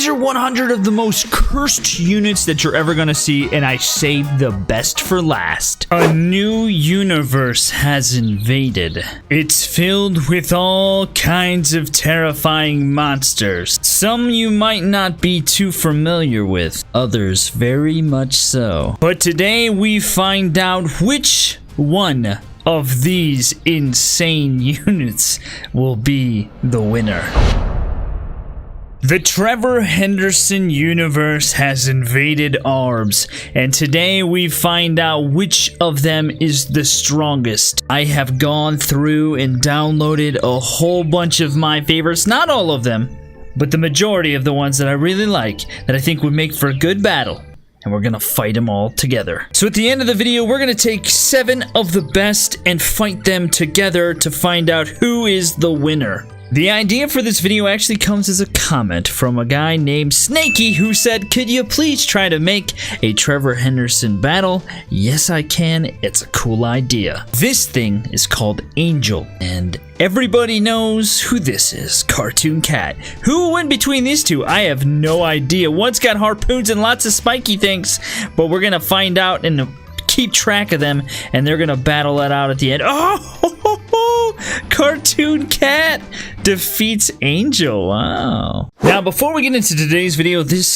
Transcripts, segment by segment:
are 100 of the most cursed units that you're ever gonna see, and I saved the best for last. A new universe has invaded. It's filled with all kinds of terrifying monsters. Some you might not be too familiar with, others very much so. But today we find out which one of these insane units will be the winner. The Trevor Henderson universe has invaded ARBS, and today we find out which of them is the strongest. I have gone through and downloaded a whole bunch of my favorites, not all of them, but the majority of the ones that I really like, that I think would make for a good battle. And we're gonna fight them all together. So at the end of the video, we're gonna take 7 of the best and fight them together to find out who is the winner. The idea for this video actually comes as a comment from a guy named Snakey, who said, could you please try to make a Trevor Henderson battle? Yes, I can. It's a cool idea. This thing is called Angel, and everybody knows who this is. Cartoon Cat. Who will win between these two? I have no idea. One's got harpoons and lots of spiky things, but we're gonna find out and keep track of them, and they're gonna battle that out at the end. Oh, Cartoon Cat defeats Angel. Wow. Now, before we get into today's video, this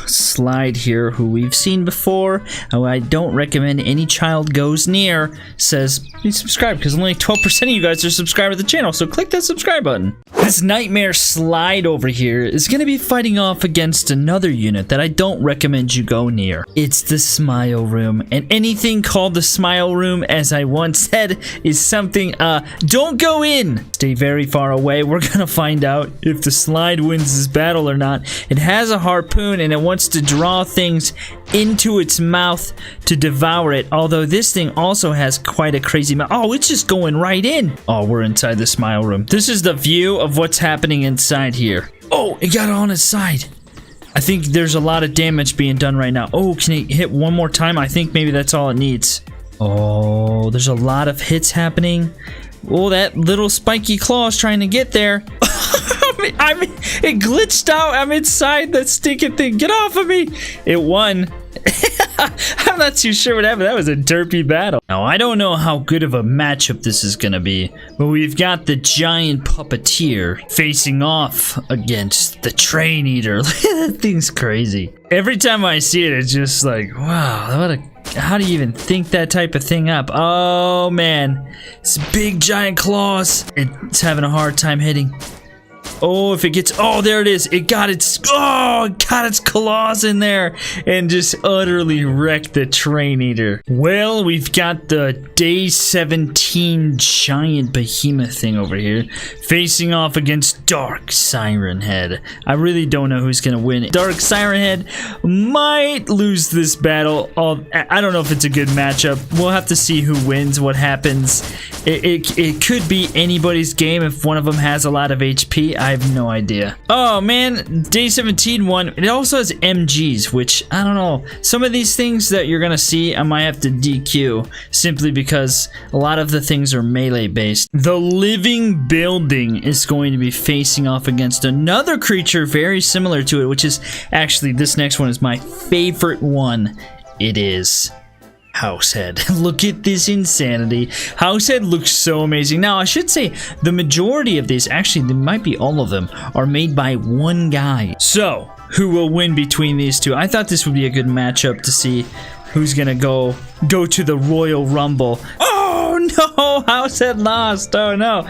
slide here, who we've seen before, who I don't recommend any child goes near, says please subscribe, because only 12% of you guys are subscribed to the channel, so click that subscribe button. This nightmare slide over here is going to be fighting off against another unit that I don't recommend you go near. It's the Smile Room, and anything called the Smile Room, as I once said, is something, don't go in! Stay very far away. We're gonna find out if the slide wins this battle or not. It has a harpoon and it wants to draw things into its mouth to devour it, although this thing also has quite a crazy mouth. Oh, it's just going right in. Oh, we're inside the Smile Room. This is the view of what's happening inside here. Oh, it got on its side. I think there's a lot of damage being done right now. Oh, can it hit one more time? I think maybe that's all it needs. Oh, there's a lot of hits happening. Oh, that little spiky claw is trying to get there. It glitched out. I'm inside that stinking thing. Get off of me. It won. I'm not too sure what happened. That was a derpy battle. Now, I don't know how good of a matchup this is gonna be, but we've got the giant puppeteer facing off against the train eater. That thing's crazy. Every time I see it, it's just like, wow, how do you even think that type of thing up? Oh man, it's big giant claws. It's having a hard time hitting. Oh, if it gets, oh, there it is. It got its claws in there and just utterly wrecked the train eater. Well, we've got the day 17 giant behemoth thing over here facing off against Dark Siren Head. I really don't know who's gonna win. Dark Siren Head might lose this battle. I don't know if it's a good matchup. We'll have to see who wins, what happens. It could be anybody's game if one of them has a lot of HP. I have no idea. Oh man, day 17 won. It also has MGs, which I don't know. Some of these things that you're gonna see, I might have to DQ simply because a lot of the things are melee based. The living building is going to be facing off against another creature very similar to it, which is actually, this next one is my favorite one. It is Househead. Look at this insanity. Househead looks so amazing. Now, I should say the majority of these, actually, they might be all of them, are made by one guy. So, who will win between these two? I thought this would be a good matchup to see who's gonna go to the Royal Rumble. Oh no, Househead lost. Oh no.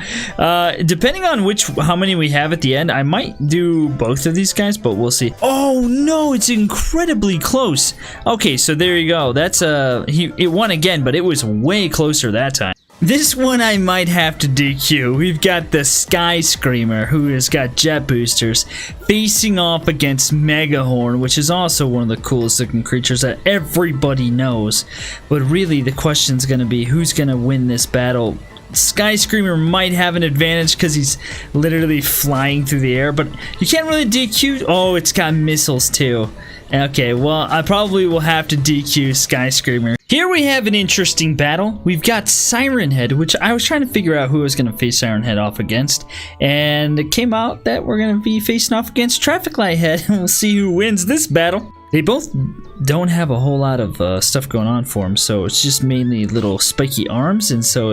Depending on how many we have at the end, I might do both of these guys, but we'll see. Oh no, it's incredibly close. Okay, so there you go. That's it won again, but it was way closer that time. This one I might have to DQ. We've got the Sky Screamer, who has got jet boosters, facing off against Megahorn, which is also one of the coolest looking creatures that everybody knows. But really, the question's gonna be who's gonna win this battle Sky Screamer might have an advantage because he's literally flying through the air, but you can't really DQ. Oh, it's got missiles too. Okay, well, I probably will have to DQ Sky Screamer. Here we have an interesting battle. We've got Siren Head, which I was trying to figure out who I was going to face Siren Head off against. And it came out that we're going to be facing off against Traffic Light Head. And we'll see who wins this battle. They both don't have a whole lot of stuff going on for them. So it's just mainly little spiky arms. And so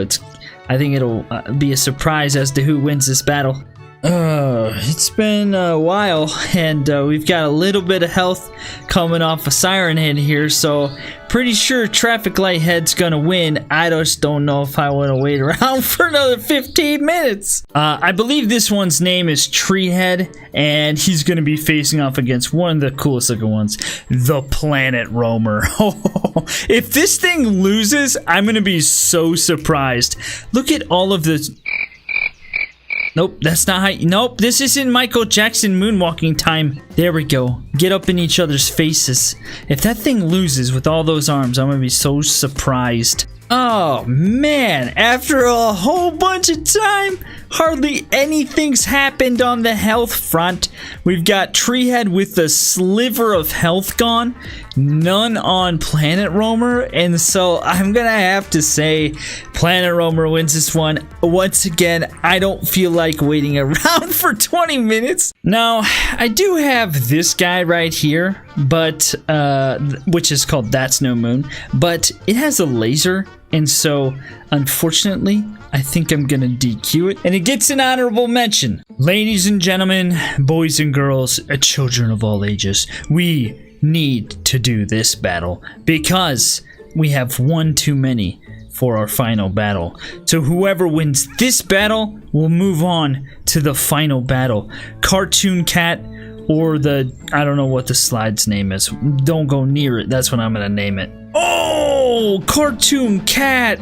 I think it'll be a surprise as to who wins this battle. It's been a while, and we've got a little bit of health coming off of Siren Head here, so pretty sure Traffic Light Head's gonna win. I just don't know if I want to wait around for another 15 minutes. I believe this one's name is Tree Head, and he's gonna be facing off against one of the coolest looking ones, the Planet Roamer. If this thing loses, I'm gonna be so surprised. Look at all of this. Nope, that's not how. Nope, this isn't Michael Jackson moonwalking time. There we go. Get up in each other's faces. If that thing loses with all those arms, I'm gonna be so surprised. Oh man, after a whole bunch of time, hardly anything's happened on the health front. We've got Treehead with a sliver of health gone, none on Planet Roamer, and so I'm gonna have to say Planet Roamer wins this one. Once again, I don't feel like waiting around for 20 minutes. Now, I do have this guy right here, but which is called That's No Moon, but it has a laser. And so, unfortunately, I think I'm gonna DQ it. And it gets an honorable mention. Ladies and gentlemen, boys and girls, children of all ages, we need to do this battle because we have one too many for our final battle. So whoever wins this battle will move on to the final battle. Cartoon Cat or the, I don't know what the slide's name is. Don't go near it. That's what I'm gonna name it. Oh, Cartoon Cat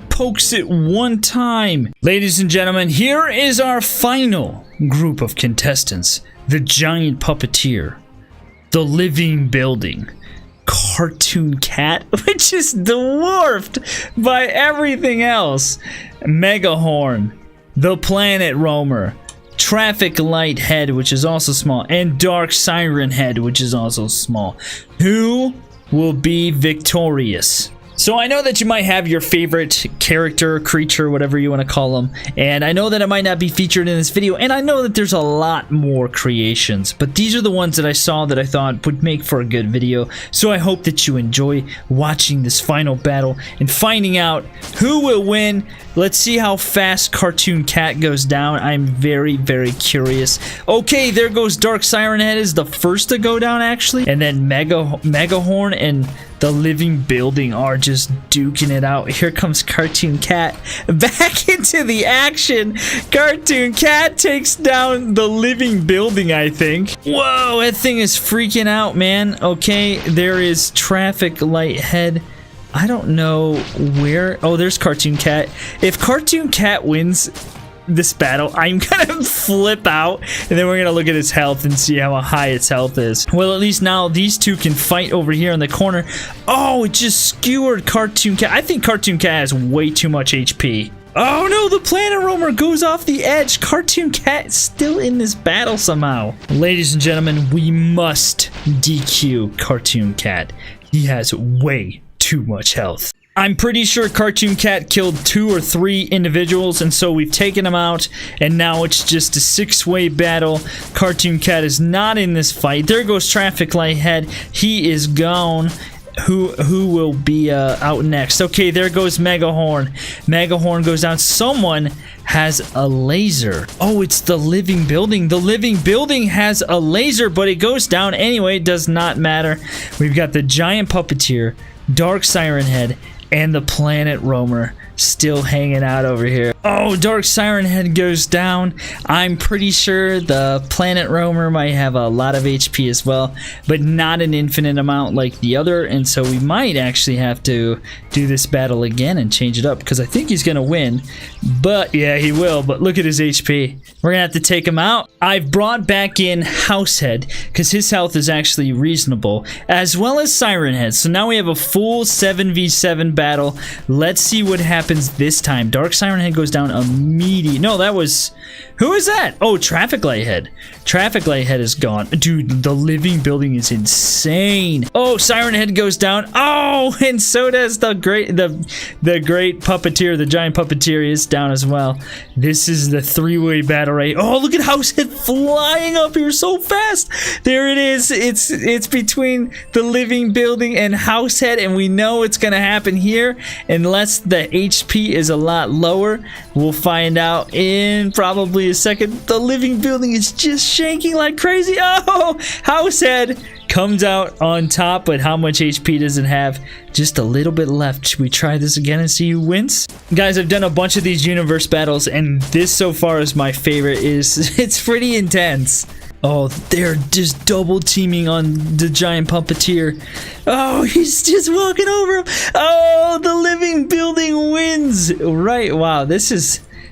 pokes it one time. Ladies and gentlemen, here is our final group of contestants. The Giant Puppeteer, the Living Building, Cartoon Cat, which is dwarfed by everything else, Megahorn, the Planet Roamer, Traffic Light Head, which is also small, and Dark Siren Head, which is also small. Who will be victorious? So I know that you might have your favorite character, creature, whatever you want to call them, and I know that it might not be featured in this video, and I know that there's a lot more creations, but these are the ones that I saw that I thought would make for a good video. So I hope that you enjoy watching this final battle and finding out who will win. Let's see how fast Cartoon Cat goes down. I'm very, very curious. Okay, there goes Dark Siren Head is the first to go down, actually. And then Megahorn and the Living Building are just duking it out. Here comes Cartoon Cat back into the action. Cartoon Cat takes down the Living Building, I think. Whoa, that thing is freaking out, man. Okay, there is Traffic Light Head. I don't know where. Oh, there's Cartoon Cat. If Cartoon Cat wins this battle, I'm gonna flip out, and then we're gonna look at his health and see how high its health is. Well, at least now these two can fight over here in the corner. Oh, it just skewered Cartoon Cat. I think Cartoon Cat has way too much HP. Oh no, the Planet Roamer goes off the edge. Cartoon Cat is still in this battle somehow. Ladies and gentlemen, we must DQ Cartoon Cat. He has way too much health. I'm pretty sure Cartoon Cat killed 2 or 3 individuals, and so we've taken him out, and now it's just a 6-way battle. Cartoon Cat is not in this fight. There goes Traffic Light Head. He is gone. Who will be out next? Okay, there goes Megahorn. Megahorn goes down. Someone has a laser. Oh, it's the Living Building. The Living Building has a laser, but it goes down anyway. It does not matter. We've got the Giant Puppeteer, Dark Siren Head, and the Planet Roamer still hanging out over here. Oh, Dark Siren Head goes down. I'm pretty sure the Planet Roamer might have a lot of HP as well, but not an infinite amount like the other, and so we might actually have to do this battle again and change it up, because I think he's gonna win. But yeah, he will, but look at his HP. We're gonna have to take him out. I've brought back in Househead, because his health is actually reasonable, as well as Siren Head. So now we have a full 7v7 battle. Let's see what happens this time. Dark Siren Head goes down immediately. No, that was... Who is that? Oh, Traffic Light Head. Traffic Light Head is gone. Dude, the living building is insane. Oh, Siren Head goes down. Oh, and so does the great puppeteer, the giant puppeteer is down as well. This is the three-way battle right. Oh, look at Househead flying up here so fast. There it is. It's between the living building and Househead, and we know it's gonna happen here unless the HP is a lot lower. We'll find out in probably a second. The living building is just shaking like crazy. Oh, Househead comes out on top, but how much HP does it have? Just a little bit left. Should we try this again and see who wins? Guys, I've done a bunch of these universe battles, and this so far is my favorite. It's pretty intense. Oh, they're just double teaming on the giant puppeteer. Oh, he's just walking over him. Oh, the living building wins. Right, wow,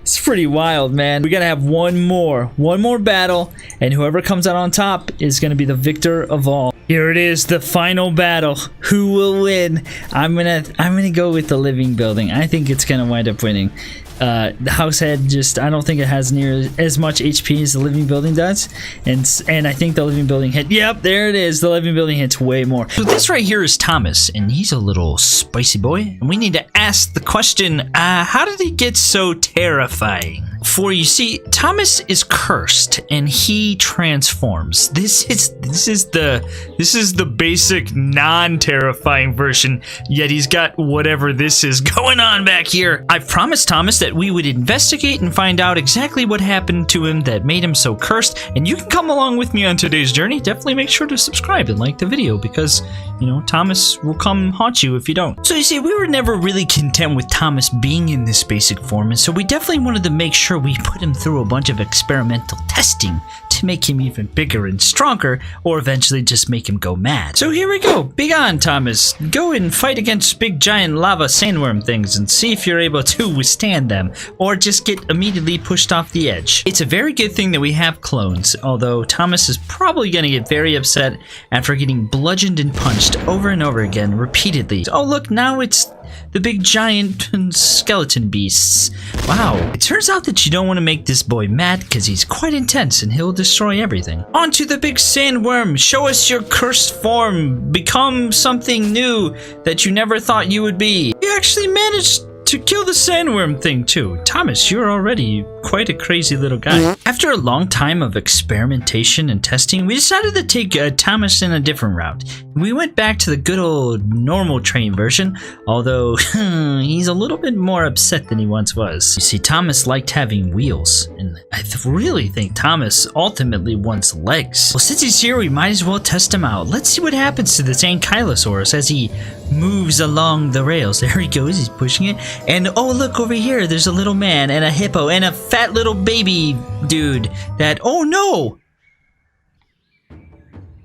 it's pretty wild, man. We gotta have one more battle, and whoever comes out on top is gonna be the victor of all. Here it is, the final battle. Who will win? I'm gonna go with the living building. I think it's gonna wind up winning. The Househead I don't think it has near as much HP as the living building does, and I think the living building hit. Yep, there it is. The living building hits way more. So this right here is Thomas, and he's a little spicy boy, and we need to ask the question: how did he get so terrifying? For you see, Thomas is cursed, and he transforms. This is the basic non-terrifying version. Yet he's got whatever this is going on back here. I've promised Thomas that we would investigate and find out exactly what happened to him that made him so cursed, and you can come along with me on today's journey. Definitely make sure to subscribe and like the video, because, you know, Thomas will come haunt you if you don't. So you see, we were never really content with Thomas being in this basic form, and so we definitely wanted to make sure we put him through a bunch of experimental testing to make him even bigger and stronger, or eventually just make him go mad. So here we go. Big on, Thomas. Go and fight against big giant lava sandworm things and see if you're able to withstand them, or just get immediately pushed off the edge. It's a very good thing that we have clones, although Thomas is probably going to get very upset after getting bludgeoned and punched over and over again repeatedly. Oh look, now it's the big giant skeleton beasts. Wow. It turns out that you don't want to make this boy mad, because he's quite intense and he'll destroy everything. On to the big sandworm. Show us your cursed form. Become something new that you never thought you would be. You actually managed to kill the sandworm thing too. Thomas, you're already quite a crazy little guy. After a long time of experimentation and testing, we decided to take Thomas in a different route. We went back to the good old normal train version, although he's a little bit more upset than he once was. You see, Thomas liked having wheels, and I really think Thomas ultimately wants legs. Well, since he's here, we might as well test him out. Let's see what happens to this Ankylosaurus as he moves along the rails. There he goes, he's pushing it. And oh, look over here, there's a little man and a hippo and a fat little baby dude that, oh no!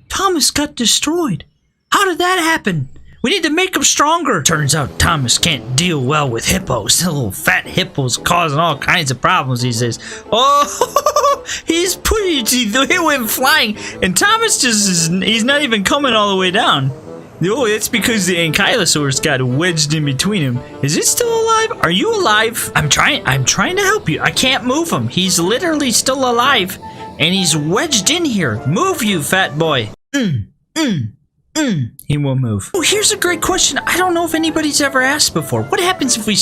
Thomas got destroyed. How did that happen? We need to make him stronger. Turns out Thomas can't deal well with hippos. The little fat hippos causing all kinds of problems, he says. Oh, he went flying, and Thomas he's not even coming all the way down. Oh, it's because the Ankylosaurus got wedged in between him. Is it still alive? Are you alive? I'm trying to help you. I can't move him. He's literally still alive, and he's wedged in here. Move, you fat boy. He won't move. Oh, here's a great question. I don't know if anybody's ever asked before. What happens if we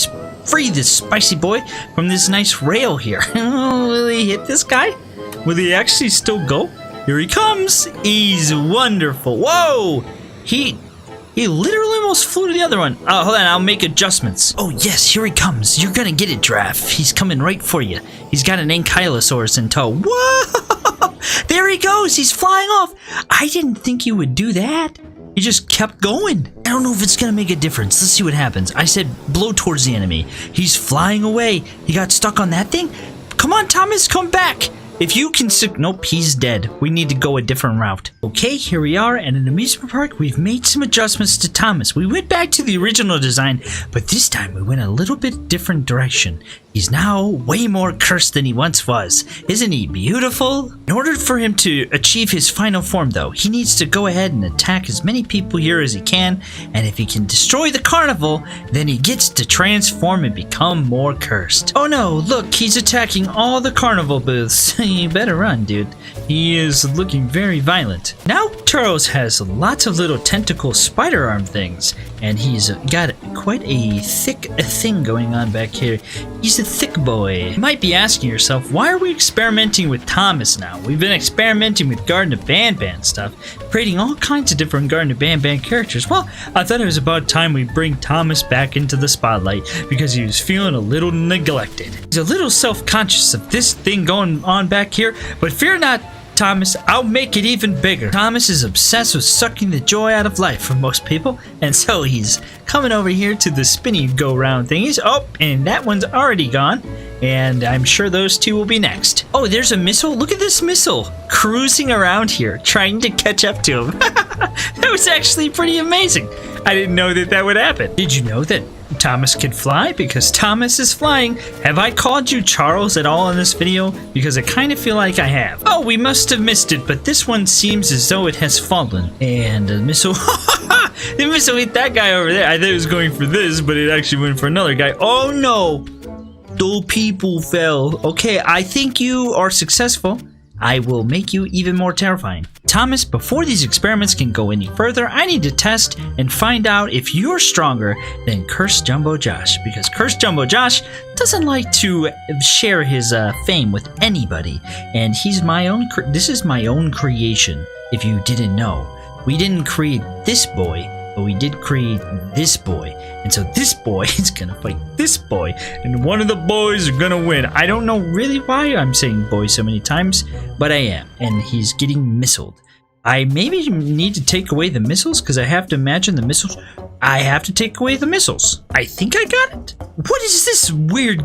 free this spicy boy from this nice rail here? Will he hit this guy? Will he actually still go? Here he comes. He's wonderful. Whoa! He literally almost flew to the other one. Oh, hold on, I'll make adjustments. Oh yes, here he comes. You're gonna get it, Draft. He's coming right for you. He's got an Ankylosaurus in tow. Whoa! There he goes. He's flying off. I didn't think you would do that. He just kept going. I don't know if it's gonna make a difference. Let's see what happens. I said blow towards the enemy. He's flying away. He got stuck on that thing. Come on, Thomas, come back. If you can nope, he's dead. We need to go a different route. Okay, here we are at an amusement park. We've made some adjustments to Thomas. We went back to the original design, but this time we went a little bit different direction. He's now way more cursed than he once was. Isn't he beautiful? In order for him to achieve his final form, though, he needs to go ahead and attack as many people here as he can, and if he can destroy the carnival, then he gets to transform and become more cursed. Oh no, look, he's attacking all the carnival booths. You better run, dude. He is looking very violent. Now Charles has lots of little tentacle spider arm things, and he's got quite a thick thing going on back here. He's a thick boy. You might be asking yourself, why are we experimenting with Thomas now? We've been experimenting with Garden of Banban stuff, creating all kinds of different Garden of Banban characters. Well, I thought it was about time we bring Thomas back into the spotlight because he was feeling a little neglected. He's a little self-conscious of this thing going on back here, but fear not, Thomas, I'll make it even bigger. Thomas is obsessed with sucking the joy out of life for most people, and so he's coming over here to the spinny go-round thingies. Oh, and that one's already gone, and I'm sure those two will be next. Oh, there's a missile. Look at this missile cruising around here, trying to catch up to him. That was actually pretty amazing. I didn't know that that would happen. Did you know that Thomas can fly? Because Thomas is flying. Have I called you Charles at all in this video? Because I kind of feel like I have. Oh, we must have missed it, but this one seems as though it has fallen. And the missile... the missile hit that guy over there. I thought it was going for this, but it actually went for another guy. Oh no! The people fell. Okay, I think you are successful. I will make you even more terrifying. Thomas, before these experiments can go any further, I need to test and find out if you're stronger than Cursed Jumbo Josh, because Cursed Jumbo Josh doesn't like to share his fame with anybody, and he's my own. This is my own creation. If you didn't know, we didn't create this boy, but we did create this boy, and so this boy is gonna fight this boy, and one of the boys are gonna win. I don't know really why I'm saying boy so many times, but I am, and he's getting missiled. I maybe need to take away the missiles, because I have to imagine the missiles. I have to take away the missiles. I think I got it. What is this weird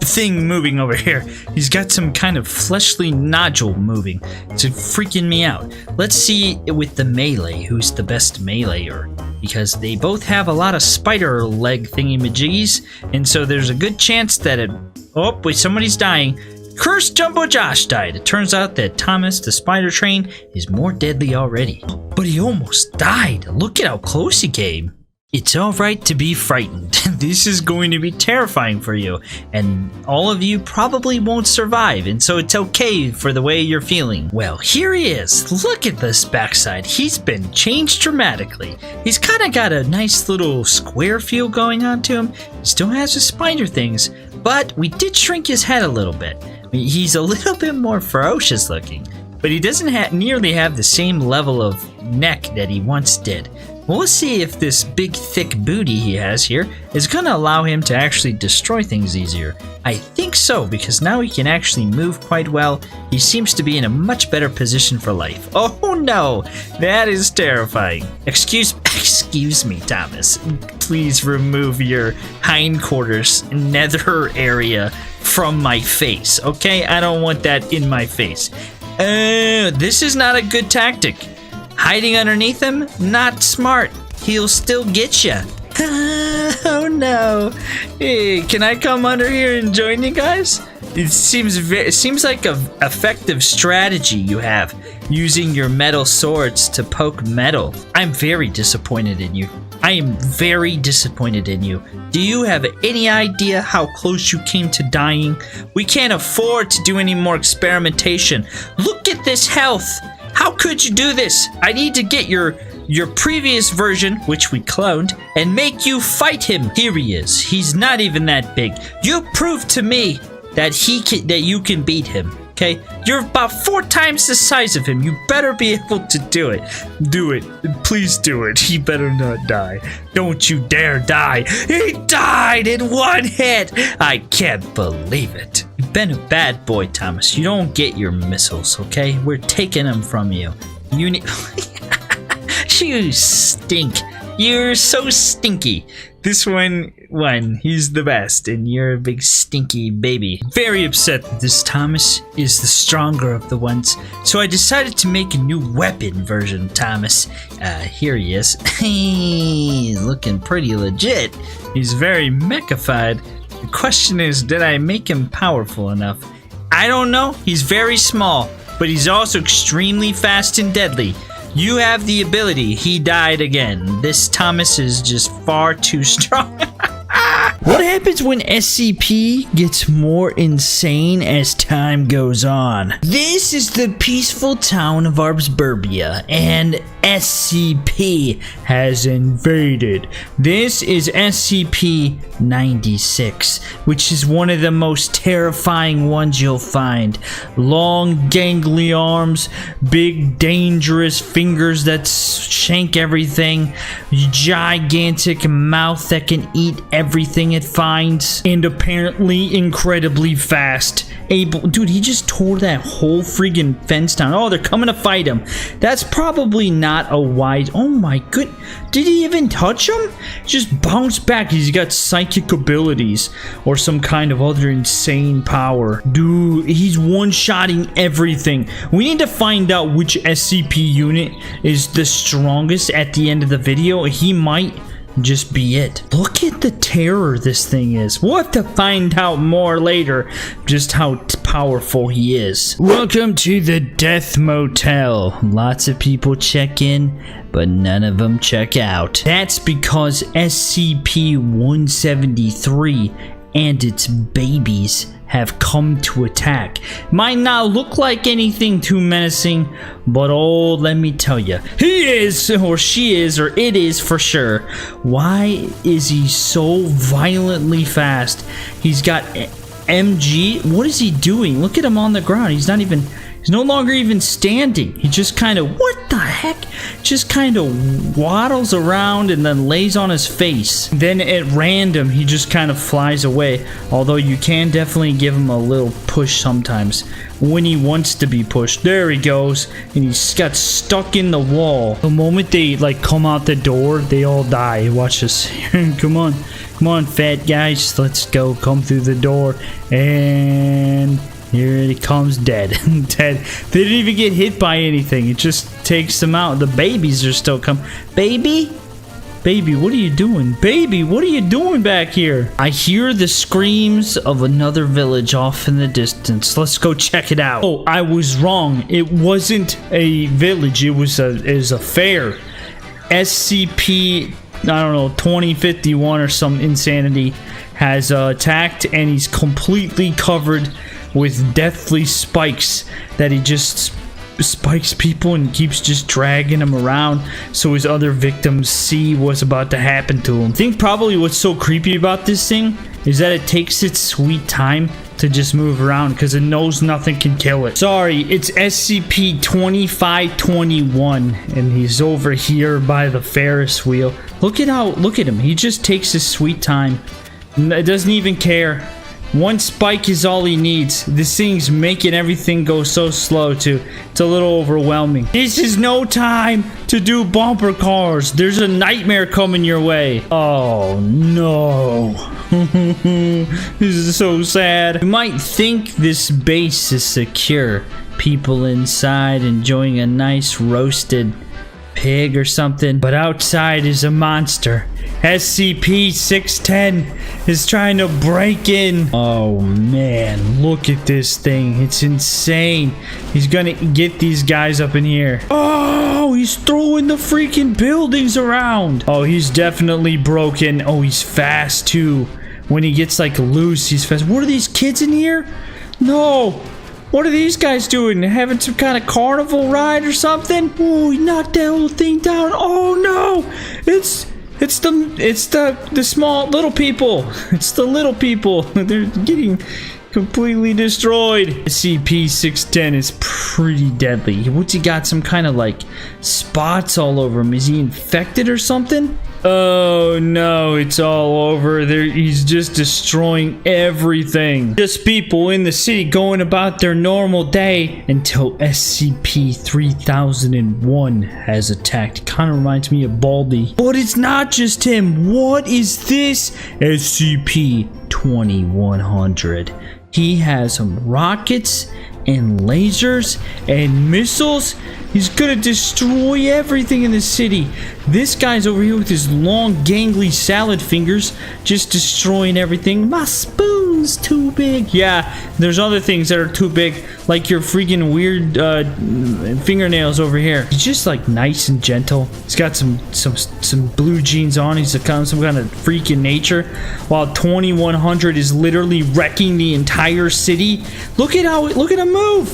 thing moving over here? He's got some kind of fleshly nodule moving. It's freaking me out. Let's see with the melee, who's the best meleeer. Because they both have a lot of spider leg thingy-majiggies, and so there's a good chance that it... Oh, wait, somebody's dying. Cursed Jumbo Josh died. It turns out that Thomas the Spider Train is more deadly already. But he almost died. Look at how close he came. It's alright to be frightened. This is going to be terrifying for you, and all of you probably won't survive, and so it's okay for the way you're feeling. Well, here he is. Look at this backside. He's been changed dramatically. He's kind of got a nice little square feel going on to him. He still has his spider things, but we did shrink his head a little bit. He's a little bit more ferocious looking, but he doesn't nearly have the same level of neck that he once did. We'll see if this big thick booty he has here is going to allow him to actually destroy things easier. I think so, because now he can actually move quite well. He seems to be in a much better position for life. Oh no, that is terrifying. Excuse me, Thomas. Please remove your hindquarters nether area from my face, okay? I don't want that in my face. This is not a good tactic. Hiding underneath him? Not smart. He'll still get you. Oh no. Hey, can I come under here and join you guys? It seems like an effective strategy you have, using your metal swords to poke metal. I'm very disappointed in you. I am very disappointed in you. Do you have any idea how close you came to dying? We can't afford to do any more experimentation. Look at this health. How could you do this? I need to get your previous version, which we cloned, and make you fight him. Here he is. He's not even that big. You proved to me that you can beat him. Okay? You're about 4 times the size of him. You better be able to do it. Do it. Please do it. He better not die. Don't you dare die. He died in 1 hit. I can't believe it. You've been a bad boy, Thomas. You don't get your missiles, okay? We're taking them from you. You need... You stink. You're so stinky. This one, he's the best, and you're a big stinky baby. Very upset that this Thomas is the stronger of the ones, so I decided to make a new weapon version of Thomas. Here he is. He's looking pretty legit. He's very mechified. The question is, did I make him powerful enough? I don't know. He's very small, but he's also extremely fast and deadly. You have the ability. He died again. This Thomas is just far too strong. What happens when SCP gets more insane as time goes on? This is the peaceful town of Arbsburbia, and SCP has invaded. This is SCP-96, which is one of the most terrifying ones you'll find. Long, gangly arms, big, dangerous fingers that shank everything, gigantic mouth that can eat everything it finds, and apparently incredibly fast. Dude, he just tore that whole friggin' fence down. Oh, they're coming to fight him. That's probably not a wise. Oh my good. Did he even touch him? Just bounced back. He's got psychic abilities or some kind of other insane power. Dude, he's one-shotting everything. We need to find out which SCP unit is the strongest at the end of the video. He might just be it. Look at the terror this thing is. We'll have to find out more later just how powerful he is. Welcome to the Death Motel. Lots of people check in, but none of them check out. That's because SCP-173 and its babies have come to attack. Might not look like anything too menacing, but oh, let me tell you, he is, or she is, or it is for sure. Why is he so violently fast? He's got MG. What is he doing? Look at him on the ground. He's no longer even standing. He just kind of, what the heck? Just kind of waddles around and then lays on his face. Then at random, he just kind of flies away. Although you can definitely give him a little push sometimes when he wants to be pushed. There he goes. And he's got stuck in the wall. The moment they like come out the door, they all die. Watch this. Come on. Come on, fat guys. Let's go. Come through the door. And here it comes, dead. Dead. They didn't even get hit by anything. It just takes them out. The babies are still coming. Baby? Baby, what are you doing? Baby, what are you doing back here? I hear the screams of another village off in the distance. Let's go check it out. Oh, I was wrong. It wasn't a village. It was a fair. SCP, I don't know, 2051 or some insanity has attacked, and he's completely covered with deathly spikes that he just spikes people and keeps just dragging them around so his other victims see what's about to happen to him. I think probably what's so creepy about this thing is that it takes its sweet time to just move around because it knows nothing can kill it. Sorry, it's SCP-2521 and he's over here by the Ferris wheel. Look at him. He just takes his sweet time. It doesn't even care. One spike is all he needs. This thing's making everything go so slow too. It's a little overwhelming. This is no time to do bumper cars. There's a nightmare coming your way. Oh no. This is so sad. You might think this base is secure. People inside enjoying a nice roasted pig or something. But outside is a monster. SCP-610 is trying to break in. Oh man, look at this thing. It's insane. He's gonna get these guys up in here. Oh, he's throwing the freaking buildings around. Oh, he's definitely broken. Oh, he's fast too. When he gets like loose, he's fast. What are these kids in here? No. What are these guys doing? Having some kind of carnival ride or something? Oh, he knocked that whole thing down. Oh no. It's the small little people. It's the little people. They're getting completely destroyed. SCP-610 is pretty deadly. What's he got? Some kind of like spots all over him. Is he infected or something? Oh no, it's all over. He's just destroying everything. Just people in the city going about their normal day until SCP-3001 has attacked. Kind of reminds me of Baldy. But it's not just him. What is this? SCP-2100. He has some rockets and lasers and missiles. He's gonna destroy everything in the city. This guy's over here with his long gangly salad fingers, just destroying everything. My spoon's too big. Yeah, there's other things that are too big, like your freaking weird fingernails over here. He's just like nice and gentle. He's got some blue jeans on. He's some kind of freak in nature, while 2100 is literally wrecking the entire city. Look at him move.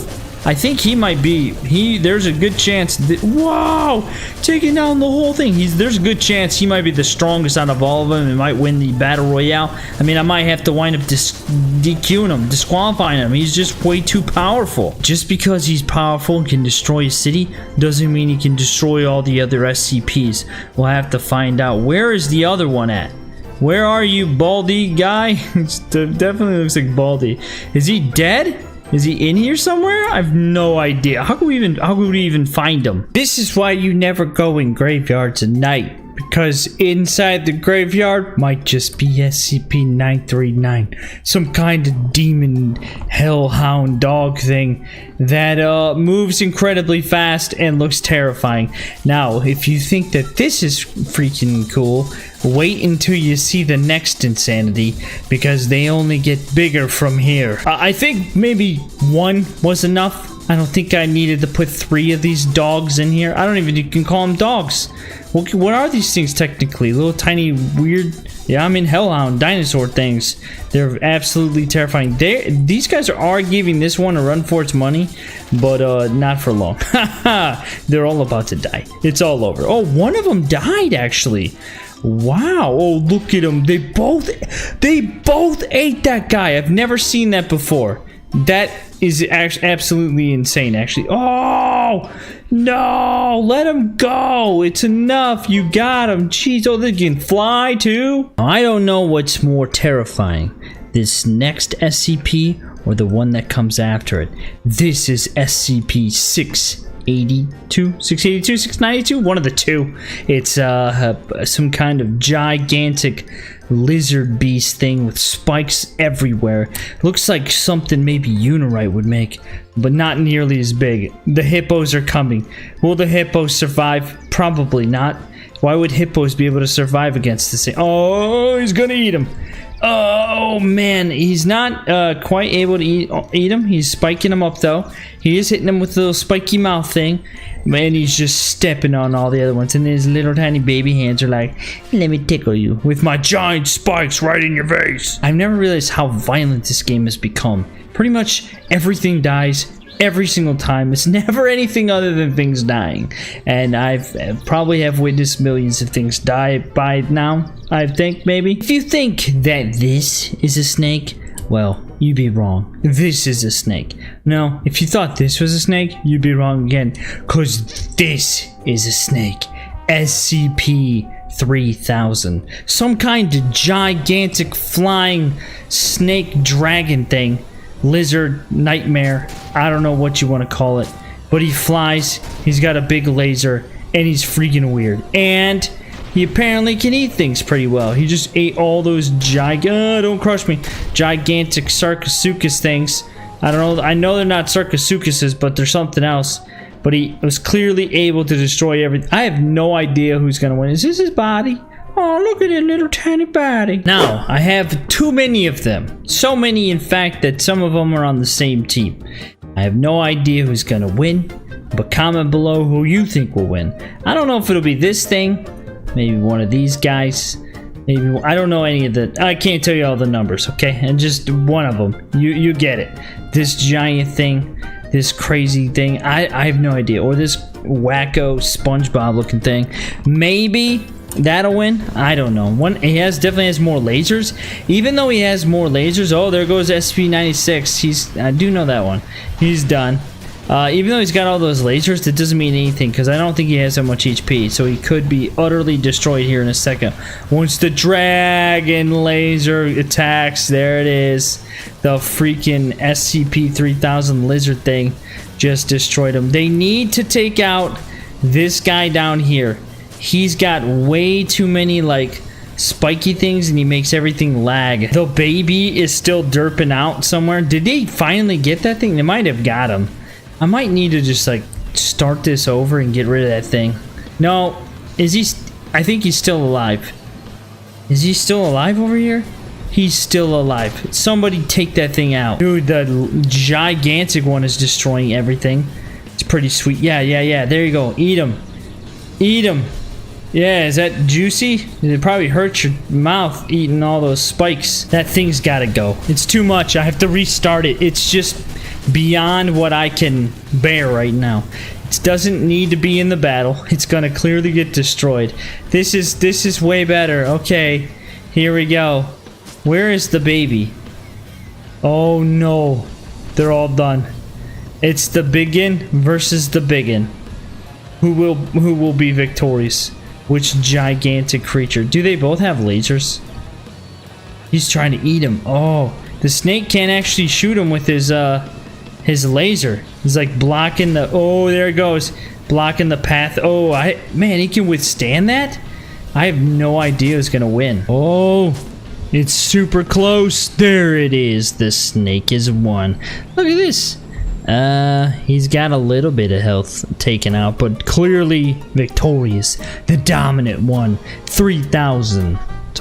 I think he might be. There's a good chance that, whoa, taking down the whole thing. There's a good chance he might be the strongest out of all of them and might win the battle royale. I mean, I might have to wind up DQing him, disqualifying him. He's just way too powerful. Just because he's powerful and can destroy a city doesn't mean he can destroy all the other SCPs. We'll have to find out. Where is the other one at? Where are you, Baldy guy? Definitely looks like Baldy. Is he dead? Is he in here somewhere? I have no idea. How could we even find him? This is why you never go in graveyards at night, because inside the graveyard might just be SCP-939, some kind of demon hellhound dog thing that moves incredibly fast and looks terrifying. Now, if you think that this is freaking cool, wait until you see the next insanity, because they only get bigger from here. I think maybe one was enough. I don't think I needed to put 3 of these dogs in here. I don't even think you can call them dogs. What are these things technically? Little tiny weird, yeah, I mean hellhound dinosaur things. They're absolutely terrifying. These guys are giving this one a run for its money, but not for long. They're all about to die. It's all over. Oh, one of them died actually. Wow. Oh, look at them. They both ate that guy. I've never seen that before. That is absolutely insane, actually. Oh, no. Let him go. It's enough. You got him. Jeez. Oh, they can fly, too. I don't know what's more terrifying, this next SCP or the one that comes after it. This is SCP-682, 692, one of the two. It's some kind of gigantic lizard beast thing with spikes everywhere. Looks like something maybe Unirite would make, but not nearly as big. The hippos are coming. Will the hippos survive? Probably not. Why would hippos be able to survive against this thing? Oh, he's gonna eat him. Oh man, he's not quite able to eat him. He's spiking him up though. He is hitting him with the little spiky mouth thing. Man, he's just stepping on all the other ones, and his little tiny baby hands are like, let me tickle you with my giant spikes right in your face. I've never realized how violent this game has become. Pretty much everything dies every single time. It's never anything other than things dying, and I've probably have witnessed millions of things die by now, I think. Maybe if you think that this is a snake, well, you'd be wrong. This is a snake. No, if you thought this was a snake, you'd be wrong again, because this is a snake. SCP-3000, some kind of gigantic flying snake dragon thing, lizard nightmare. I don't know what you want to call it, but he flies. He's got a big laser, and he's freaking weird. And he apparently can eat things pretty well. He just ate all those don't crush me, gigantic Sarcosuchus things. I don't know. I know they're not Sarcosuchuses, but they're something else. But he was clearly able to destroy everything. I have no idea who's gonna win. Is this his body? Oh, look at that little tiny body. Now, I have too many of them. So many, in fact, that some of them are on the same team. I have no idea who's gonna win, but comment below who you think will win. I don't know if it'll be this thing, maybe one of these guys, maybe, I don't know any of the, I can't tell you all the numbers, okay? And just one of them, you get it. This giant thing, this crazy thing, I have no idea. Or this wacko SpongeBob looking thing. Maybe that'll win. I don't know. He definitely has more lasers. Even though he has more lasers, oh, there goes SCP-96. I do know that one. He's done. Even though he's got all those lasers, that doesn't mean anything because I don't think he has that much HP. So he could be utterly destroyed here in a second. Once the dragon laser attacks, there it is. The freaking SCP-3000 lizard thing just destroyed him. They need to take out this guy down here. He's got way too many, like, spiky things and he makes everything lag. The baby is still derping out somewhere. Did they finally get that thing? They might have got him. I might need to just like start this over and get rid of that thing. No, is he? I think he's still alive. Is he still alive over here? He's still alive. Somebody take that thing out. Dude, the gigantic one is destroying everything. It's pretty sweet. Yeah. There you go. Eat him. Eat him. Yeah, is that juicy? It probably hurts your mouth eating all those spikes. That thing's gotta go. It's too much. I have to restart it. It's just beyond what I can bear right now. It doesn't need to be in the battle. It's gonna clearly get destroyed. This is way better. Okay, here we go. Where is the baby? Oh no, they're all done. It's the biggin versus the biggin. Who will be victorious? Which gigantic creature? Do they both have lasers? He's trying to eat him. Oh, the snake can't actually shoot him with his laser. He's like blocking the. Oh, there it goes, blocking the path. Oh, man, he can withstand that. I have no idea who's gonna win. Oh, it's super close. There it is. The snake is won. Look at this. He's got a little bit of health taken out, but clearly victorious. The dominant one. 3,000. It's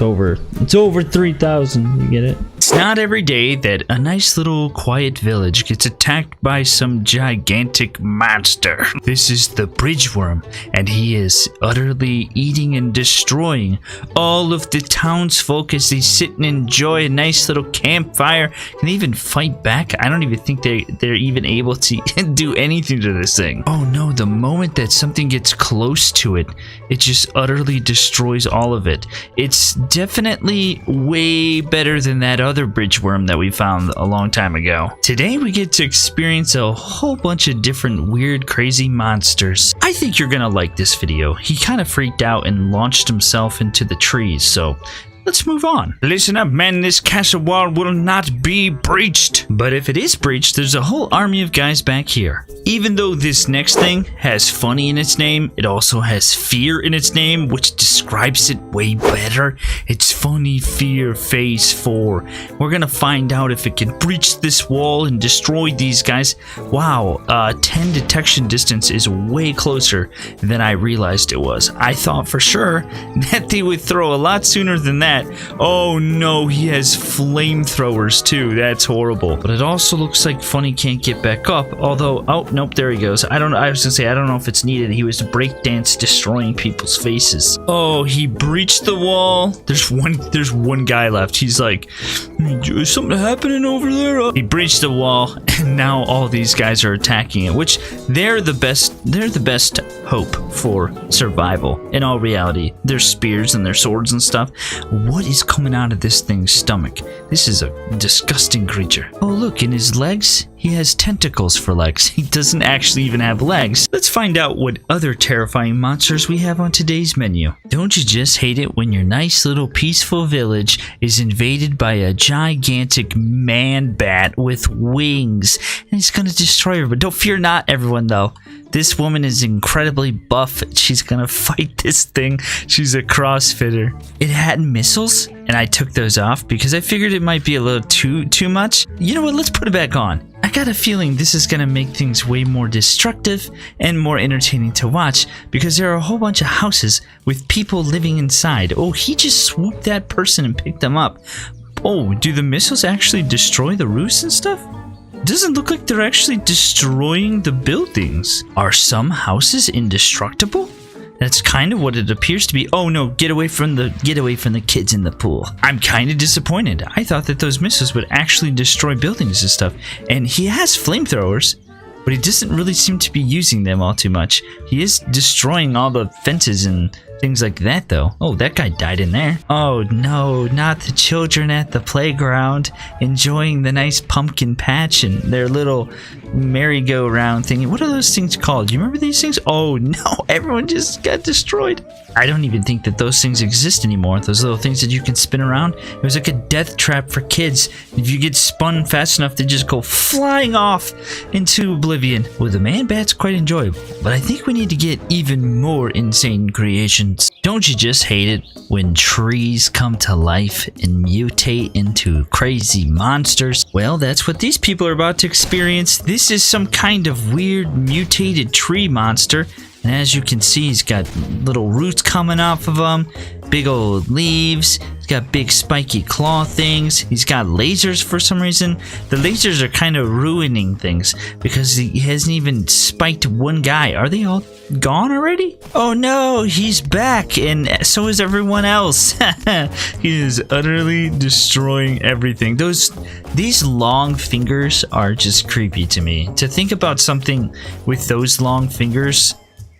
over 3,000. You get it? It's not every day that a nice little quiet village gets attacked by some gigantic monster. This is the bridgeworm, and he is utterly eating and destroying all of the townsfolk as they sit and enjoy a nice little campfire and even fight back. I don't even think they're even able to do anything to this thing. Oh no, the moment that something gets close to it, it just utterly destroys all of it. It's definitely way better than that other bridgeworm that we found a long time ago. Today we get to experience a whole bunch of different weird, crazy monsters. I think you're gonna like this video. He kind of freaked out and launched himself into the trees, so let's move on. Listen up, man, this castle wall will not be breached. But if it is breached, there's a whole army of guys back here. Even though this next thing has funny in its name, it also has fear in its name, which describes it way better. It's funny fear phase 4. We're gonna find out if it can breach this wall and destroy these guys. Wow, 10 detection distance is way closer than I realized it was. I thought for sure that they would throw a lot sooner than that. Oh no, he has flamethrowers too. That's horrible. But it also looks like Funny can't get back up. Although, oh nope, there he goes. I was gonna say I don't know if it's needed. He was breakdance destroying people's faces. Oh, he breached the wall. There's one guy left. He's like, is something happening over there? He breached the wall, and now all these guys are attacking it. Which they're the best hope for survival. In all reality, their spears and their swords and stuff. What is coming out of this thing's stomach? This is a disgusting creature. Oh look, in his legs, he has tentacles for legs. He doesn't actually even have legs. Let's find out what other terrifying monsters we have on today's menu. Don't you just hate it when your nice little peaceful village is invaded by a gigantic Manbat with wings? And he's gonna destroy everybody. Don't fear not, everyone, though. This woman is incredibly buff. She's gonna fight this thing. She's a crossfitter. It had missiles, and I took those off because I figured it might be a little too much. You know what? Let's put it back on. I got a feeling this is gonna make things way more destructive and more entertaining to watch because there are a whole bunch of houses with people living inside. Oh, he just swooped that person and picked them up. Oh, do the missiles actually destroy the roofs and stuff? Doesn't look like they're actually destroying the buildings. Are some houses indestructible? That's kind of what it appears to be. Oh no, get away from the kids in the pool. I'm kind of disappointed. I thought that those missiles would actually destroy buildings and stuff. And he has flamethrowers, but he doesn't really seem to be using them all too much. He is destroying all the fences and things like that, though. Oh, that guy died in there. Oh, no, not the children at the playground enjoying the nice pumpkin patch and their little merry-go-round thingy. What are those things called? Do you remember these things? Oh, no, everyone just got destroyed. I don't even think that those things exist anymore. Those little things that you can spin around. It was like a death trap for kids. If you get spun fast enough, they just go flying off into oblivion. Well, the Manbat's quite enjoyable, but I think we need to get even more insane creations. Don't you just hate it when trees come to life and mutate into crazy monsters? Well, that's what these people are about to experience. This is some kind of weird mutated tree monster. And as you can see, he's got little roots coming off of him, big old leaves, he's got big spiky claw things, he's got lasers for some reason. The lasers are kind of ruining things because he hasn't even spiked one guy. Are they all gone already? Oh no, he's back, and so is everyone else. He is utterly destroying everything. These long fingers are just creepy to me. To think about something with those long fingers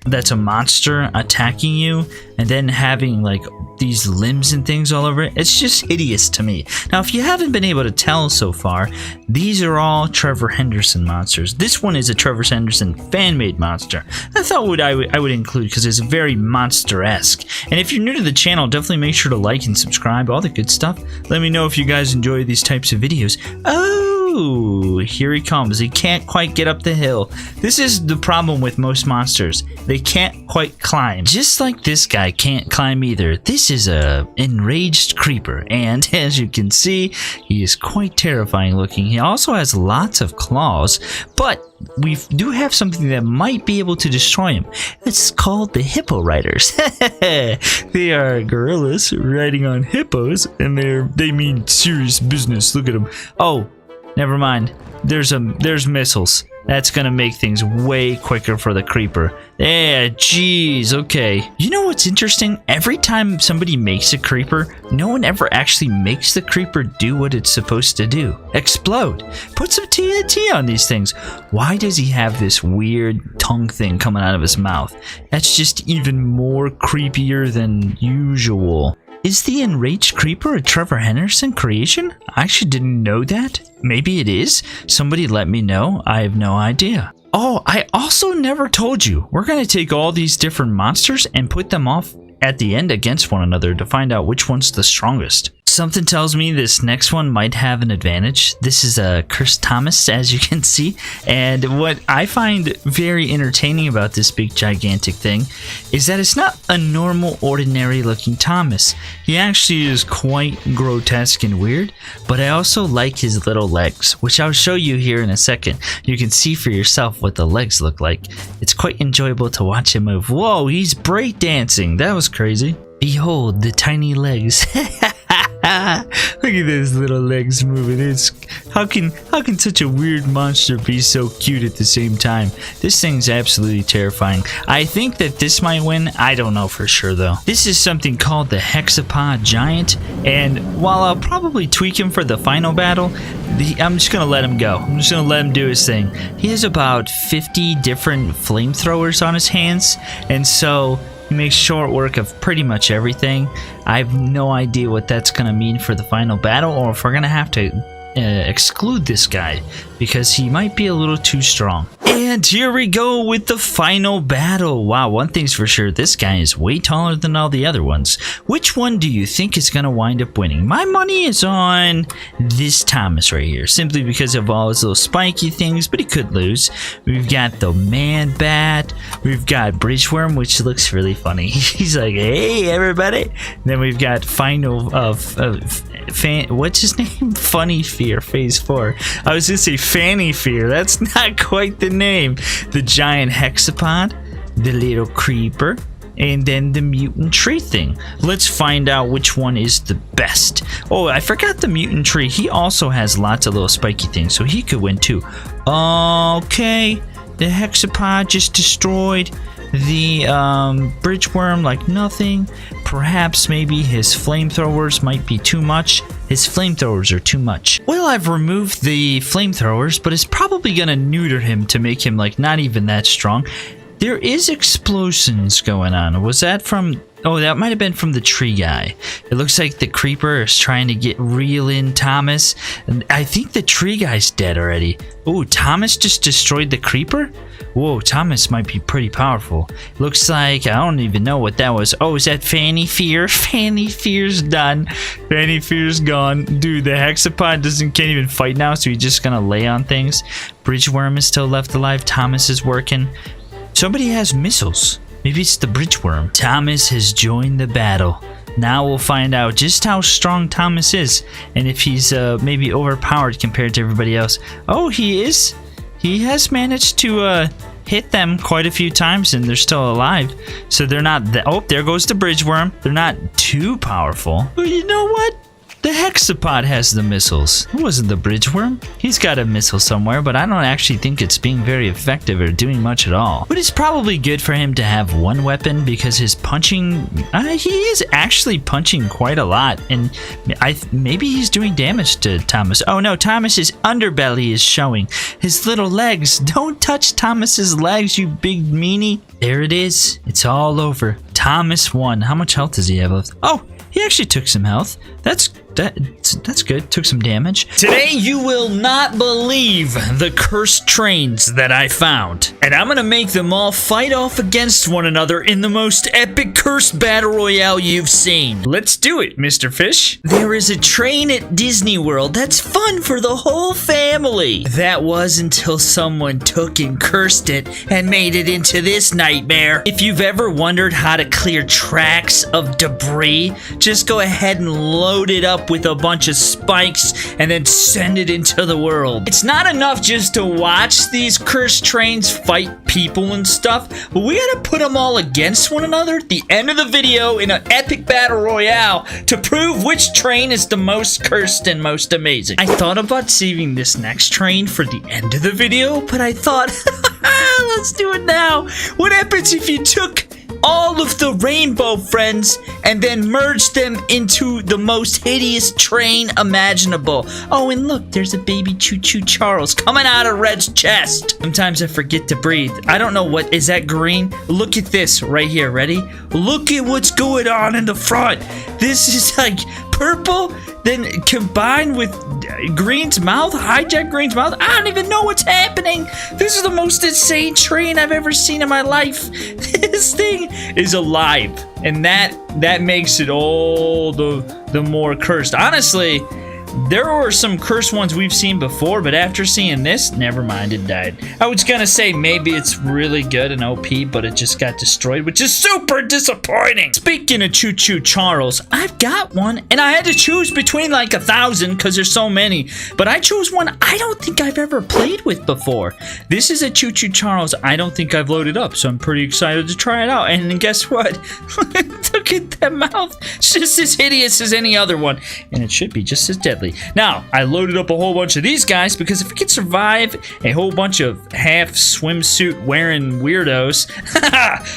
that's a monster attacking you and then having like these limbs and things all over it, it's just hideous to me. Now, if you haven't been able to tell so far, these are all Trevor Henderson monsters. This one is a Trevor Henderson fan-made monster. I thought I would include because it's very monster-esque. And if you're new to the channel, definitely make sure to like and subscribe, all the good stuff. Let me know if you guys enjoy these types of videos. Oh, here he comes. He can't quite get up the hill. This is the problem with most monsters. They can't quite climb. Just like this guy can't climb either. This is a enraged creeper, and as you can see, he is quite terrifying looking. He also has lots of claws, but we do have something that might be able to destroy him. It's called the hippo riders. They are gorillas riding on hippos, and they mean serious business. Look at them. Oh, never mind. There's missiles. That's gonna make things way quicker for the creeper. Yeah, jeez, okay. You know what's interesting? Every time somebody makes a creeper, no one ever actually makes the creeper do what it's supposed to do. Explode. Put some TNT on these things. Why does he have this weird tongue thing coming out of his mouth? That's just even more creepier than usual. Is the enraged creeper a Trevor Henderson creation? I actually didn't know that. Maybe it is. Somebody let me know. I have no idea. Oh, I also never told you. We're going to take all these different monsters and put them off at the end against one another to find out which one's the strongest. Something tells me this next one might have an advantage. This is a Cursed Thomas, as you can see. And what I find very entertaining about this big gigantic thing is that it's not a normal, ordinary looking Thomas. He actually is quite grotesque and weird, but I also like his little legs, which I'll show you here in a second. You can see for yourself what the legs look like. It's quite enjoyable to watch him move. Whoa, he's breakdancing. That was crazy. Behold the tiny legs. Look at those little legs moving. It's how can such a weird monster be so cute at the same time? This thing's absolutely terrifying. I think that this might win. I don't know for sure though. This is something called the Hexapod Giant, and while I'll probably tweak him for the final battle, I'm just gonna let him go. I'm just gonna let him do his thing. He has about 50 different flamethrowers on his hands, and so he makes short work of pretty much everything. I have no idea what that's going to mean for the final battle, or if we're going to have to exclude this guy because he might be a little too strong. And here we go with the final battle. Wow, one thing's for sure, this guy is way taller than all the other ones. Which one do you think is going to wind up winning? My money is on this Thomas right here, simply because of all his little spiky things, but he could lose. We've got the Manbat, we've got Bridgeworm, which looks really funny. He's like, hey everybody. And then we've got final what's his name? Funny Fear, Phase 4. I was gonna say Fanny Fear. That's not quite the name. The giant hexapod, the little creeper, and then the mutant tree thing. Let's find out which one is the best. Oh, I forgot the mutant tree. He also has lots of little spiky things, so he could win too. Okay, the hexapod just destroyed the bridgeworm like nothing. Perhaps maybe his flamethrowers might be too much. His flamethrowers are too much. Well, I've removed the flamethrowers, but it's probably gonna neuter him to make him like not even that strong. There is explosions going on. Was that from... Oh, that might have been from the tree guy. It looks like the creeper is trying to reel in Thomas. And I think the tree guy's dead already. Oh, Thomas just destroyed the creeper? Whoa, Thomas might be pretty powerful. Looks like, I don't even know what that was. Oh, is that Fanny Fear? Fanny Fear's done. Fanny Fear's gone. Dude, the hexapod can't even fight now, so he's just gonna lay on things. Bridgeworm is still left alive. Thomas is working. Somebody has missiles. Maybe it's the bridgeworm. Thomas has joined the battle. Now we'll find out just how strong Thomas is, and if he's maybe overpowered compared to everybody else. Oh, he is. He has managed to hit them quite a few times, and they're still alive. So they're not. Oh, there goes the bridgeworm. They're not too powerful. But you know what? The hexapod has the missiles. It wasn't the bridgeworm. He's got a missile somewhere, but I don't actually think it's being very effective or doing much at all. But it's probably good for him to have one weapon because his punching, he is actually punching quite a lot, and maybe he's doing damage to Thomas. Oh no, Thomas's underbelly is showing. His little legs. Don't touch Thomas's legs, you big meanie. There it is. It's all over. Thomas won. How much health does he have left? Oh, he actually took some health. That's good. Took some damage. Today you will not believe the cursed trains that I found. And I'm gonna make them all fight off against one another in the most epic cursed battle royale you've seen. Let's do it, Mr. Fish. There is a train at Disney World that's fun for the whole family. That was until someone took and cursed it and made it into this nightmare. If you've ever wondered how to clear tracks of debris, just go ahead and load it up with a bunch of spikes and then send it into the world. It's not enough just to watch these cursed trains fight people and stuff, but we gotta put them all against one another at the end of the video in an epic battle royale to prove which train is the most cursed and most amazing. I thought about saving this next train for the end of the video, but I thought, let's do it now. What happens if you took all of the rainbow friends and then merge them into the most hideous train imaginable? Oh, and look, there's a baby Choo Choo Charles coming out of Red's chest. Sometimes I forget to breathe. I don't know what is that green. Look at this right here. Ready? Look at what's going on in the front. This is like purple, then combined with Green's mouth, hijack Green's mouth. I don't even know what's happening. This is the most insane train I've ever seen in my life. This thing is alive, and that makes it all the more cursed. Honestly, there were some cursed ones we've seen before, but after seeing this, never mind, it died. I was gonna say maybe it's really good and OP, but it just got destroyed, which is super disappointing. Speaking of Choo Choo Charles, I've got one, and I had to choose between like 1,000 because there's so many, but I chose one I don't think I've ever played with before. This is a Choo Choo Charles I don't think I've loaded up, so I'm pretty excited to try it out. And guess what? Look at that mouth. It's just as hideous as any other one, and it should be just as deadly. Now, I loaded up a whole bunch of these guys because if we can survive a whole bunch of half swimsuit wearing weirdos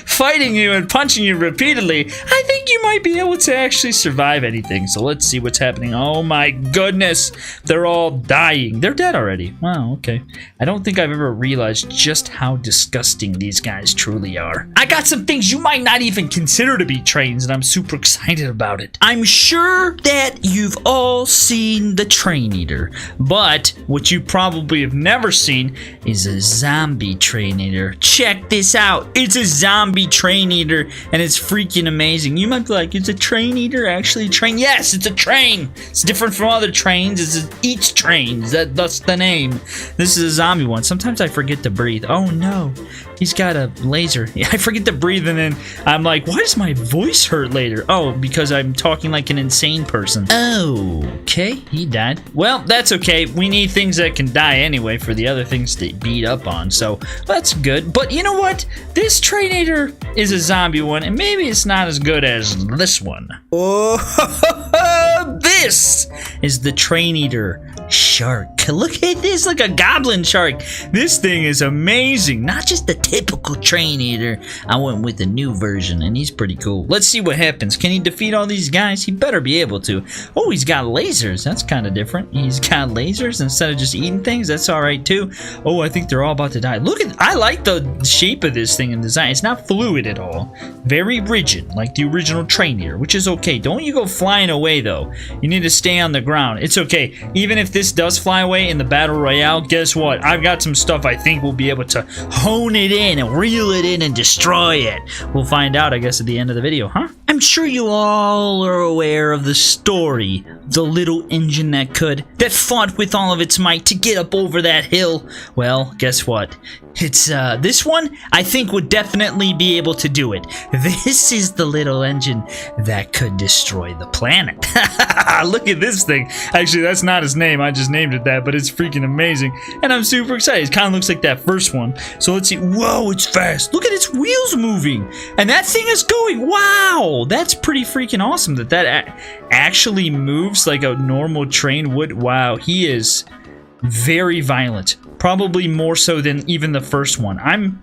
fighting you and punching you repeatedly, I think you might be able to actually survive anything. So let's see what's happening. Oh my goodness, they're all dying. They're dead already. Wow, okay. I don't think I've ever realized just how disgusting these guys truly are. I got some things you might not even consider to be trains, and I'm super excited about it. I'm sure that you've all seen the Train Eater, but what you probably have never seen is a zombie Train Eater. Check this out. It's a zombie Train Eater, and it's freaking amazing. You might be like, is a Train Eater actually a train? Yes, it's a train. It's different from other trains. It's each train. That's the name. This is a zombie one. Sometimes I forget to breathe. Oh no. He's got a laser. I forget to breathe, and then I'm like, why does my voice hurt later? Oh, because I'm talking like an insane person. Okay, he died. Well, that's okay. We need things that can die anyway for the other things to beat up on, so that's good. But you know what? This Train Eater is a zombie one, and maybe it's not as good as this one. Oh, this is the Train Eater Shark. Look at this, like a goblin shark. This thing is amazing. Not just the typical train eater. I went with the new version, and he's pretty cool. Let's see what happens. Can he defeat all these guys? He better be able to. Oh, he's got lasers. That's kind of different. He's got lasers instead of just eating things. That's all right, too. Oh, I think they're all about to die. Look at, I like the shape of this thing and design. It's not fluid at all. Very rigid, like the original train eater, which is okay. Don't you go flying away, though. You need to stay on the ground. It's okay. Even if this does fly away in the battle royale, guess what? I've got some stuff I think we'll be able to hone it in and reel it in and destroy it. We'll find out, I guess, at the end of the video, huh? I'm sure you all are aware of the story. The little engine that fought with all of its might to get up over that hill. Well, guess what? It's, this one, I think would definitely be able to do it. This is the little engine that could destroy the planet. Look at this thing. Actually, that's not his name. I just named it that, but it's freaking amazing. And I'm super excited. It kind of looks like that first one. So let's see. Whoa, it's fast. Look at its wheels moving. And that thing is going. Wow, that's pretty freaking awesome that actually moves like a normal train would. Wow, he is very violent. Probably more so than even the first one. I'm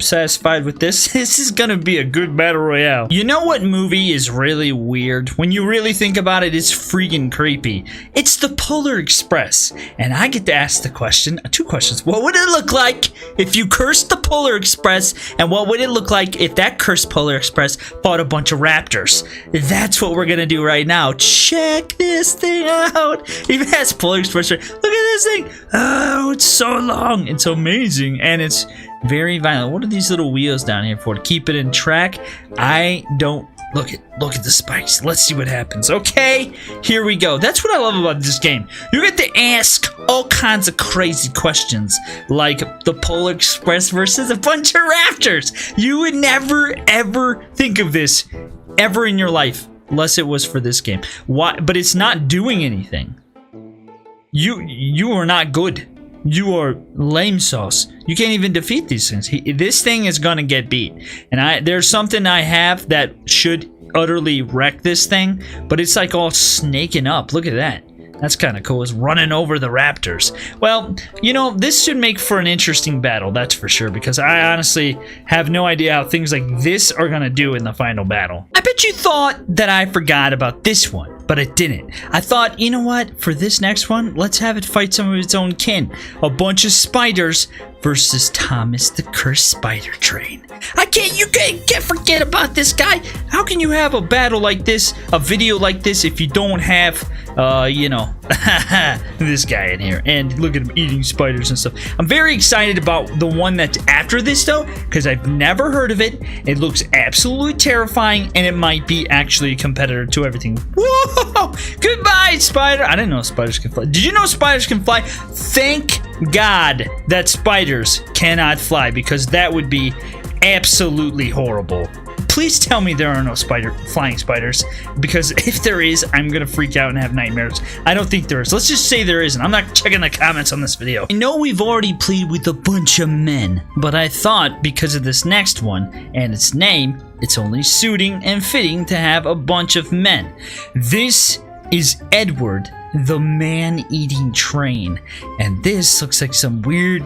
satisfied with this. This is gonna be a good battle royale. You know what movie is really weird? When you really think about it, it's freaking creepy. It's the Polar Express. And I get to ask the question, two questions. What would it look like if you cursed the Polar Express? And what would it look like if that cursed Polar Express fought a bunch of raptors? That's what we're gonna do right now. Check this thing out. Even has Polar Express. Look at this thing. Oh, it's so long. It's amazing. And it's very violent. What are these little wheels down here for? To keep it in track? I don't... Look at the spikes. Let's see what happens. Okay, here we go. That's what I love about this game. You get to ask all kinds of crazy questions, like the Polar Express versus a bunch of raptors. You would never, ever think of this ever in your life, unless it was for this game. Why? But it's not doing anything. You are not good. You are lame sauce. You can't even defeat these things. This thing is gonna get beat. And there's something I have that should utterly wreck this thing, but it's like all snaking up. Look at that. That's kind of cool. It's running over the raptors. Well, you know, this should make for an interesting battle, that's for sure, because I honestly have no idea how things like this are gonna do in the final battle. I bet you thought that I forgot about this one, but it didn't. I thought, you know what? For this next one, let's have it fight some of its own kin. A bunch of spiders versus Thomas the Cursed Spider Train. You can't forget about this guy. How can you have a battle like this, a video like this, if you don't have, you know, this guy in here? And look at him eating spiders and stuff. I'm very excited about the one that's after this, though, because I've never heard of it. It looks absolutely terrifying, and it might be actually a competitor to everything. Whoa! Goodbye, spider! I didn't know spiders can fly. Did you know spiders can fly? Thank God that spiders cannot fly, because that would be absolutely horrible. Please tell me there are no flying spiders, because if there is, I'm gonna freak out and have nightmares. I don't think there is. Let's just say there isn't. I'm not checking the comments on this video. I know we've already played with a bunch of men, but I thought because of this next one and its name, it's only suiting and fitting to have a bunch of men. This is Edward, the man-eating train, and this looks like some weird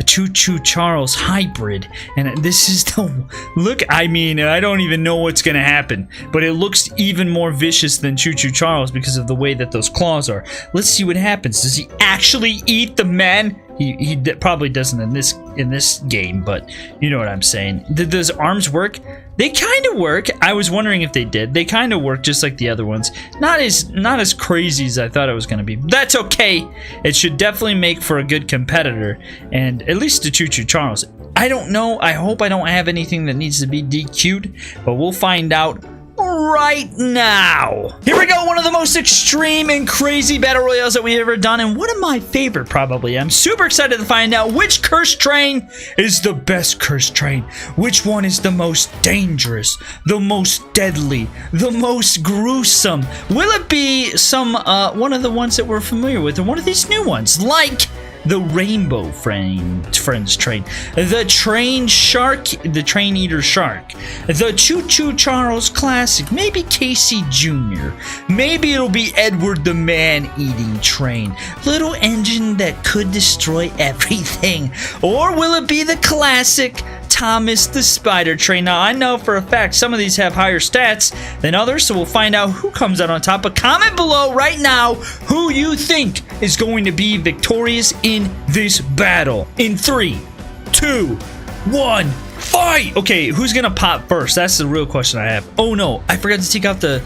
Choo Choo Charles hybrid. And this is the look. I mean, I don't even know what's gonna happen, but it looks even more vicious than Choo Choo Charles because of the way that those claws are. Let's see what happens. Does he actually eat the man? He probably doesn't in this game, but you know what I'm saying. Did those arms work? They kind of work. I was wondering if they did. They kind of work just like the other ones. Not as crazy as I thought it was going to be. That's okay. It should definitely make for a good competitor, and at least to Choo Choo Charles. I don't know. I hope I don't have anything that needs to be DQ'd, but we'll find out right now. Here we go, one of the most extreme and crazy battle royales that we've ever done, and one of my favorite probably. I'm super excited to find out which cursed train is the best cursed train, which one is the most dangerous, the most deadly, the most gruesome. Will it be some one of the ones that we're familiar with, or one of these new ones, like the Rainbow Friends train, the Train Shark, the Train Eater Shark, the Choo Choo Charles Classic, maybe Casey Jr., maybe it'll be Edward the Man-Eating Train, little engine that could destroy everything, or will it be the classic Thomas the Spider Train? Now, I know for a fact some of these have higher stats than others, so we'll find out who comes out on top. But comment below right now who you think is going to be victorious in this battle. In 3, 2, 1, fight! Okay, who's gonna pop first? That's the real question I have. Oh no, I forgot to take out the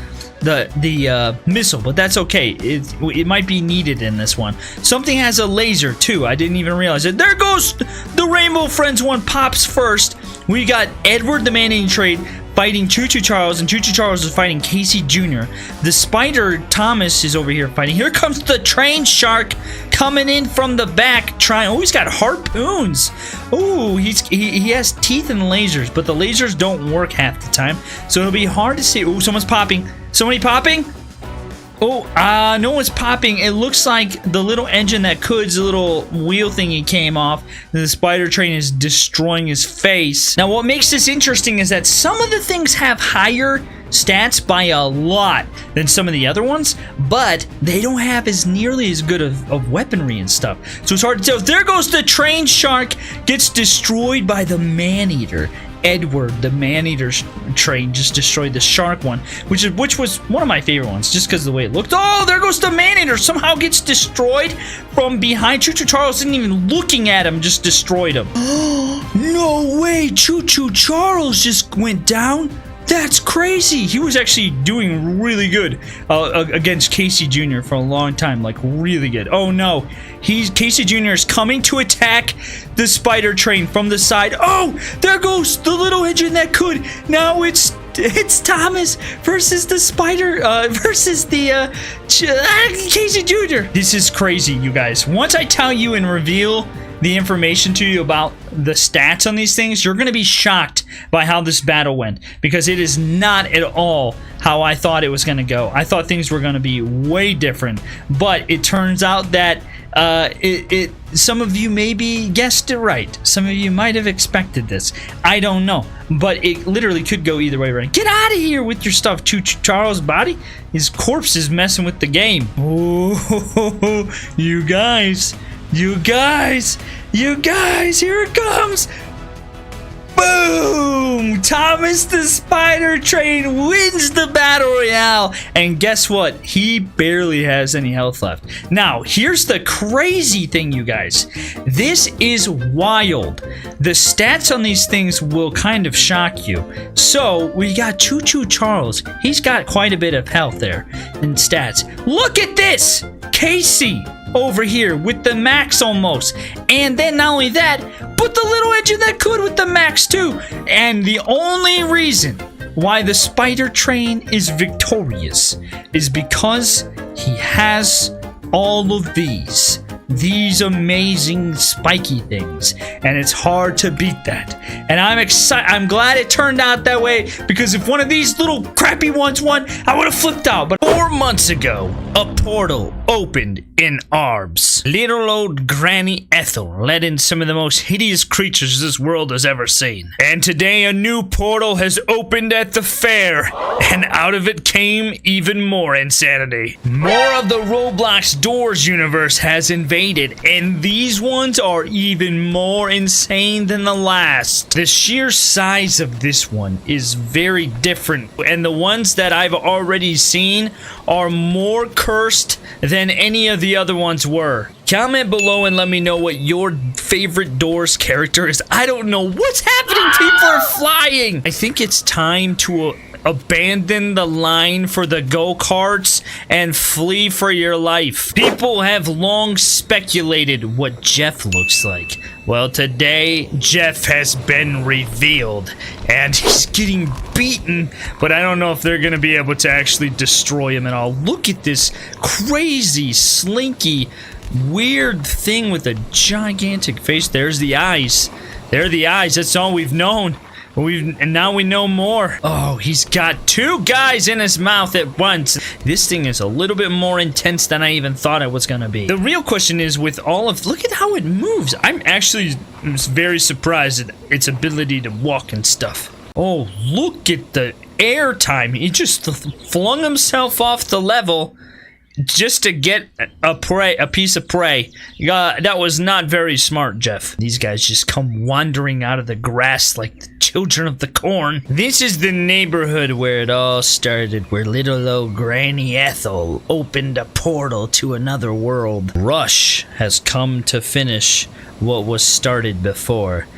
missile, but that's okay. It might be needed in this one. Something has a laser too. I didn't even realize it. There goes the Rainbow Friends one. Pops first. We got Edward the Man-Eating Train fighting Choo Choo Charles, and Choo Choo Charles is fighting Casey Jr. The Spider Thomas is over here fighting. Here comes the Train Shark coming in from the back, trying. Oh, he's got harpoons. Oh, he has teeth and lasers, but the lasers don't work half the time, so it'll be hard to see. Oh, someone's popping. Somebody popping? Oh, no one's popping. It looks like the little engine that could's little wheel thingy came off. The spider train is destroying his face. Now, what makes this interesting is that some of the things have higher stats by a lot than some of the other ones, but they don't have as nearly as good of weaponry and stuff. So it's hard to tell. There goes the Train Shark, gets destroyed by the Man-Eater. Edward, the Man-Eater train, just destroyed the shark one, which was one of my favorite ones, just because of the way it looked. Oh, there goes the Man-Eater. Somehow gets destroyed from behind. Choo Choo Charles isn't even looking at him, just destroyed him. No way, Choo Choo Charles just went down. That's crazy. He was actually doing really good against Casey Jr. for a long time, like really good. Oh no, Casey Jr. is coming to attack the spider train from the side. Oh, there goes the little engine that could. Now it's Thomas versus the spider versus the Casey Jr. This is crazy, you guys. Once I tell you and reveal the information to you about the stats on these things, you're going to be shocked by how this battle went, because it is not at all how I thought it was going to go. I thought things were going to be way different, but it turns out that some of you maybe guessed it right. Some of you might have expected this. I don't know, but it literally could go either way, right? Get out of here with your stuff, Choo Choo Charles' body. His corpse is messing with the game. Oh, you guys, here it comes. Boom! Thomas the Spider Train wins the Battle Royale. And guess what? He barely has any health left. Now, here's the crazy thing, you guys. This is wild. The stats on these things will kind of shock you. So, we got Choo Choo Charles. He's got quite a bit of health there in stats. Look at this! Casey over here with the max almost, and then not only that, but the little engine that could with the max too. And the only reason why the spider train is victorious is because he has all of these amazing spiky things, and it's hard to beat that. And I'm excited. I'm glad it turned out that way, because if one of these little crappy ones won, I would have flipped out. But 4 months ago, a portal opened in Arbs. Little old Granny Ethel let in some of the most hideous creatures this world has ever seen. And today a new portal has opened at the fair, and out of it came even more insanity. More of the Roblox Doors universe has invaded, and these ones are even more insane than the last. The sheer size of this one is very different, and the ones that I've already seen are more cursed than any of the other ones were. Comment below and let me know what your favorite Doors character is. I don't know what's happening. People are flying. I think it's time to abandon the line for the go-karts and flee for your life. People have long speculated what Jeff looks like. Well, today, Jeff has been revealed, and he's getting beaten, but I don't know if they're gonna be able to actually destroy him at all. Look at this crazy, slinky, weird thing with a gigantic face. There's the eyes. There are the eyes. That's all we've known. And now we know more. Oh, he's got 2 guys in his mouth at once. This thing is a little bit more intense than I even thought it was gonna be. The real question is with all of... Look at how it moves. I'm actually very surprised at its ability to walk and stuff. Oh, look at the air time. He just flung himself off the level just to get a piece of prey. That was not very smart, Jeff. These guys just come wandering out of the grass like the children of the corn. This is the neighborhood where it all started, where little old Granny Ethel opened a portal to another world. Rush has come to finish what was started before.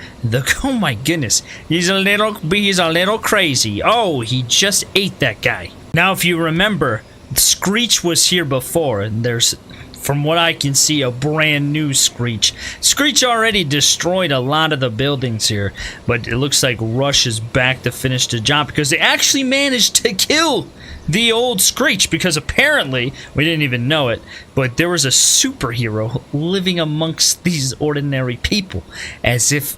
Oh my goodness, he's a little crazy. Oh, he just ate that guy. Now, if you remember, Screech was here before, and there's, from what I can see, a brand new Screech. Screech already destroyed a lot of the buildings here, but it looks like Rush is back to finish the job because they actually managed to kill the old Screech, because apparently, we didn't even know it, but there was a superhero living amongst these ordinary people, as if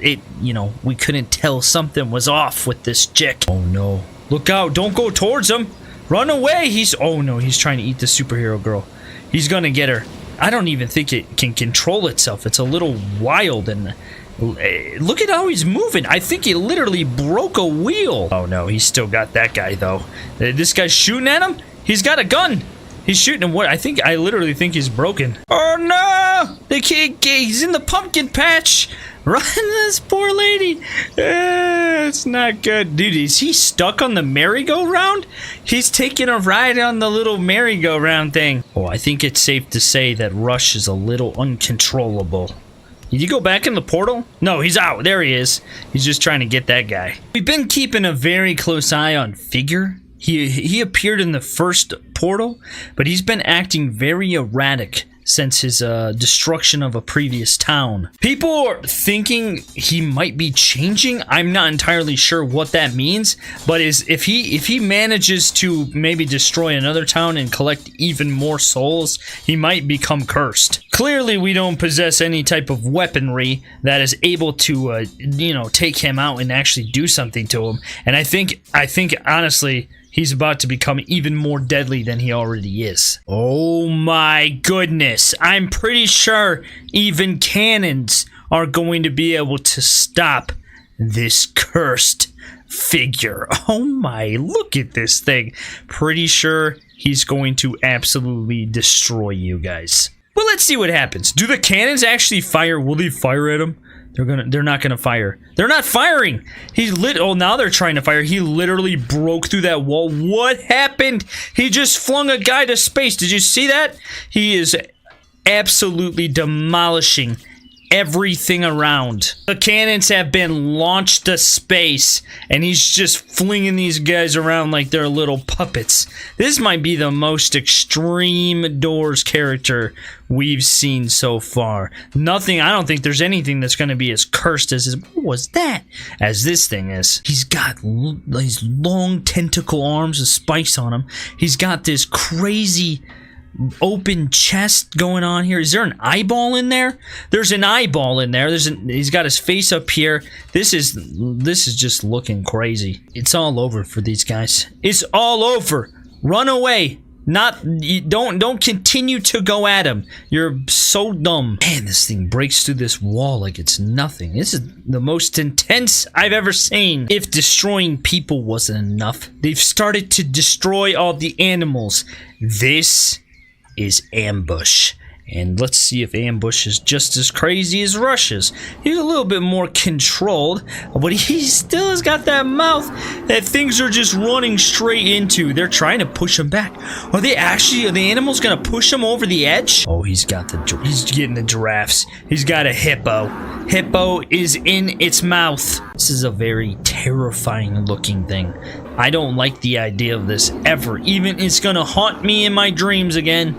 we couldn't tell something was off with this chick. Oh no. Look out, don't go towards him. Run away! Oh no, he's trying to eat the superhero girl. He's gonna get her. I don't even think it can control itself. It's a little wild, and look at how he's moving. I think he literally broke a wheel. Oh no, he's still got that guy though. This guy's shooting at him? He's got a gun. He's shooting him. What? I literally think he's broken. Oh no! He's in the pumpkin patch. Run, this poor lady. It's not good. Dude, is he stuck on the merry-go-round? He's taking a ride on the little merry-go-round thing. Oh, I think it's safe to say that Rush is a little uncontrollable. Did you go back in the portal? No, he's out. There he is. He's just trying to get that guy. We've been keeping a very close eye on Figure. He appeared in the first portal, but he's been acting very erratic since his destruction of a previous town. People are thinking he might be changing. I'm not entirely sure what that means, but if he manages to maybe destroy another town and collect even more souls, he might become cursed. Clearly, we don't possess any type of weaponry that is able to take him out and actually do something to him. And I think honestly, he's about to become even more deadly than he already is. Oh my goodness. I'm pretty sure even cannons are going to be able to stop this cursed Figure. Oh my, look at this thing. Pretty sure he's going to absolutely destroy you guys. Well, let's see what happens. Do the cannons actually fire? Will they fire at him? They're not gonna fire. They're not firing. Oh, now they're trying to fire. He literally broke through that wall. What happened? He just flung a guy to space. Did you see that? He is absolutely demolishing everything around. The cannons have been launched to space, and he's just flinging these guys around like they're little puppets. This might be the most extreme Doors character we've seen so far. I don't think there's anything that's going to be as cursed as what was that? As this thing is. He's got these long tentacle arms with spikes on him. He's got this crazy open chest going on here. Is there an eyeball in there? There's an eyeball in there. He's got his face up here. This is just looking crazy. It's all over for these guys. It's all over. Run away. Don't continue to go at him. You're so dumb. Man, this thing breaks through this wall like it's nothing. This is the most intense I've ever seen. If destroying people wasn't enough, they've started to destroy all the animals. This is Ambush. And let's see if Ambush is just as crazy as Rush is. He's a little bit more controlled, but he still has got that mouth that things are just running straight into. They're trying to push him back. Are the animals gonna push him over the edge? Oh, he's getting the giraffes. He's got a hippo. Hippo is in its mouth. This is a very terrifying looking thing. I don't like the idea of this ever. Even it's gonna haunt me in my dreams again.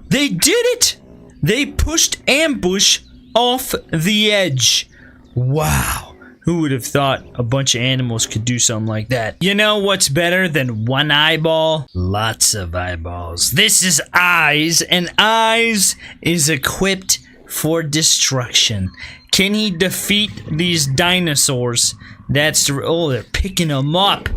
They did it! They pushed Ambush off the edge. Wow. Who would have thought a bunch of animals could do something like that? You know what's better than one eyeball? Lots of eyeballs. This is Eyes, and Eyes is equipped for destruction. Can he defeat these dinosaurs? That's the... Oh, they're picking them up.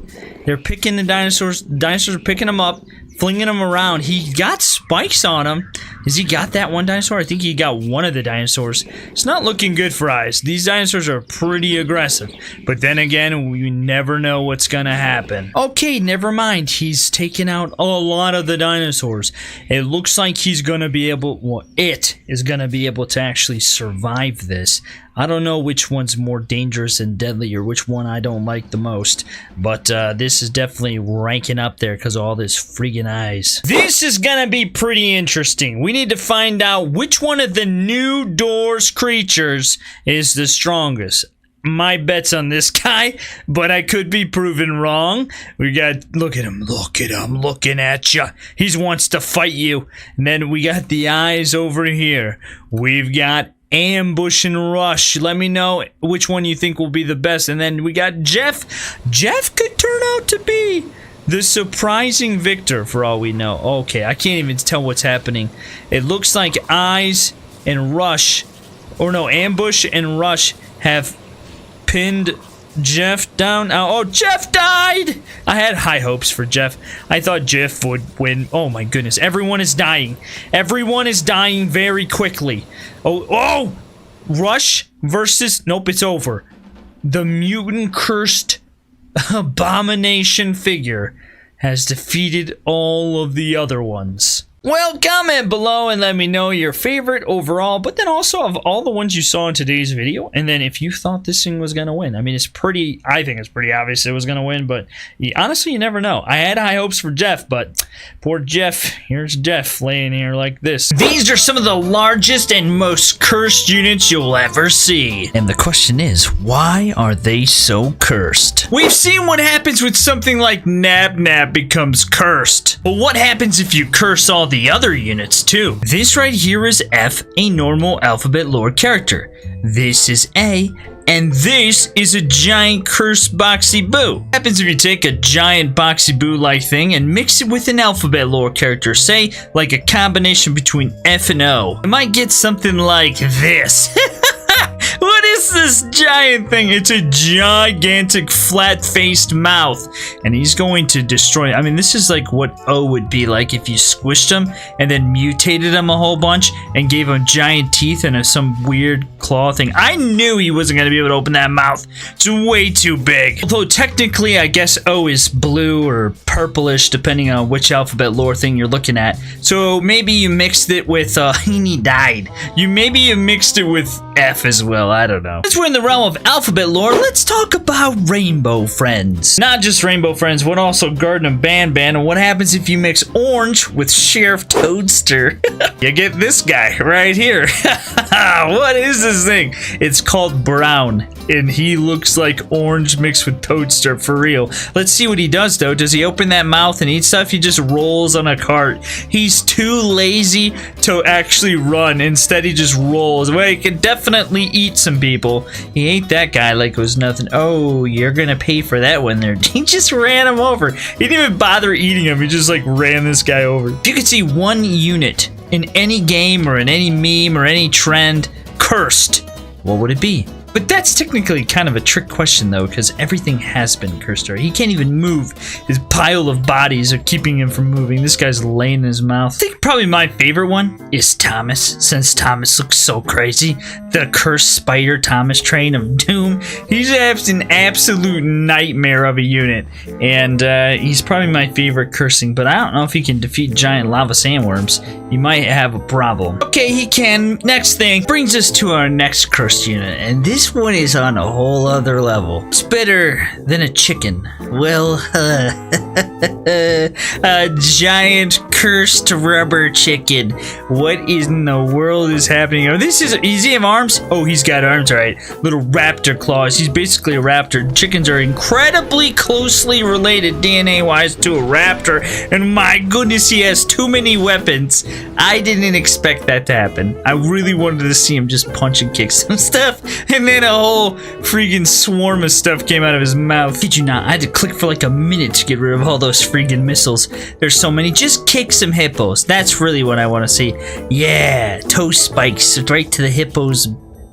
They're picking the dinosaurs. Dinosaurs are picking them up, flinging them around. He got spikes on him. Has he got that one dinosaur? I think he got one of the dinosaurs. It's not looking good for Eyes. These dinosaurs are pretty aggressive. But then again, we never know what's gonna happen. Okay, never mind. He's taken out a lot of the dinosaurs. It looks like he's gonna be able... Well, it is gonna be able to actually survive this. I don't know which one's more dangerous and deadly or which one I don't like the most. But this is definitely ranking up there because of all this freaking Eyes. This is gonna be pretty interesting. We need to find out which one of the new Doors creatures is the strongest. My bet's on this guy, but I could be proven wrong. We got, look at him, looking at you. He wants to fight you. And then we got the Eyes over here. We've got Ambush and Rush. Let me know which one you think will be the best. And then we got Jeff. Jeff could turn out to be the surprising victor for all we know. Okay, I can't even tell what's happening. It looks like Eyes and Rush, or no, Ambush and Rush have pinned Jeff down. Oh, Jeff died! I had high hopes for Jeff. I thought Jeff would win. Oh my goodness, everyone is dying. Everyone is dying very quickly. Oh, Rush versus, nope, it's over. The mutant cursed abomination figure has defeated all of the other ones. Well, comment below and let me know your favorite overall, but then also of all the ones you saw in today's video, and then if you thought this thing was gonna win. I mean, I think it's pretty obvious it was gonna win, but honestly, you never know. I had high hopes for Jeff, but poor Jeff. Here's Jeff laying here like this. These are some of the largest and most cursed units you'll ever see. And the question is, why are they so cursed? We've seen what happens when something like Nab Nab becomes cursed. But what happens if you curse all the other units too? This right here is F, a normal alphabet lore character. This is A, and this is a giant cursed Boxy Boo. What happens if you take a giant Boxy Boo like thing and mix it with an alphabet lore character, say like a combination between F and O? I might get something like this. What is this giant thing? It's a gigantic flat-faced mouth, and he's going to destroy. I mean, this is like what O would be like if you squished him and then mutated him a whole bunch and gave him giant teeth and some weird claw thing. I knew he wasn't going to be able to open that mouth. It's way too big. Although technically, I guess O is blue or purplish, depending on which alphabet lore thing you're looking at. So maybe you mixed it with, he died. Maybe you mixed it with F as well. I don't know. Since we're in the realm of alphabet lore, let's talk about rainbow friends. Not just rainbow friends, but also Garden of Banban. And what happens if you mix orange with Sheriff Toadster? You get this guy right here. What is this thing? It's called Brown, and he looks like orange mixed with Toadster for real. Let's see what he does though. Does he open that mouth and eat stuff? He just rolls on a cart. He's too lazy to actually run. Instead, he just rolls. Well, he can definitely eat some people. He ate that guy like it was nothing. Oh, you're gonna pay for that one there. He just ran him over. He didn't even bother eating him. He just like ran this guy over. If you could see one unit in any game or in any meme or any trend cursed, what would it be? But that's technically kind of a trick question though, because everything has been cursed already. He can't even move. His pile of bodies are keeping him from moving. This guy's laying in his mouth. I think probably my favorite one is Thomas, since Thomas looks so crazy. The cursed spider Thomas train of doom. He's an absolute nightmare of a unit, and he's probably my favorite cursing, but I don't know if he can defeat giant lava sandworms. He might have a problem. Okay, he can. Next thing brings us to our next cursed unit, and this one is on a whole other level. It's better than a chicken. Well, a giant cursed rubber chicken. What in the world is happening? Oh, does he have arms? Oh, he's got arms, all right. Little raptor claws. He's basically a raptor. Chickens are incredibly closely related DNA-wise to a raptor, and my goodness, he has too many weapons. I didn't expect that to happen. I really wanted to see him just punch and kick some stuff, and then a whole freaking swarm of stuff came out of his mouth. Kid you not, I had to click for like a minute to get rid of all those freaking missiles. There's so many. Just kick some hippos. That's really what I want to see. Yeah, toe spikes right to the hippo's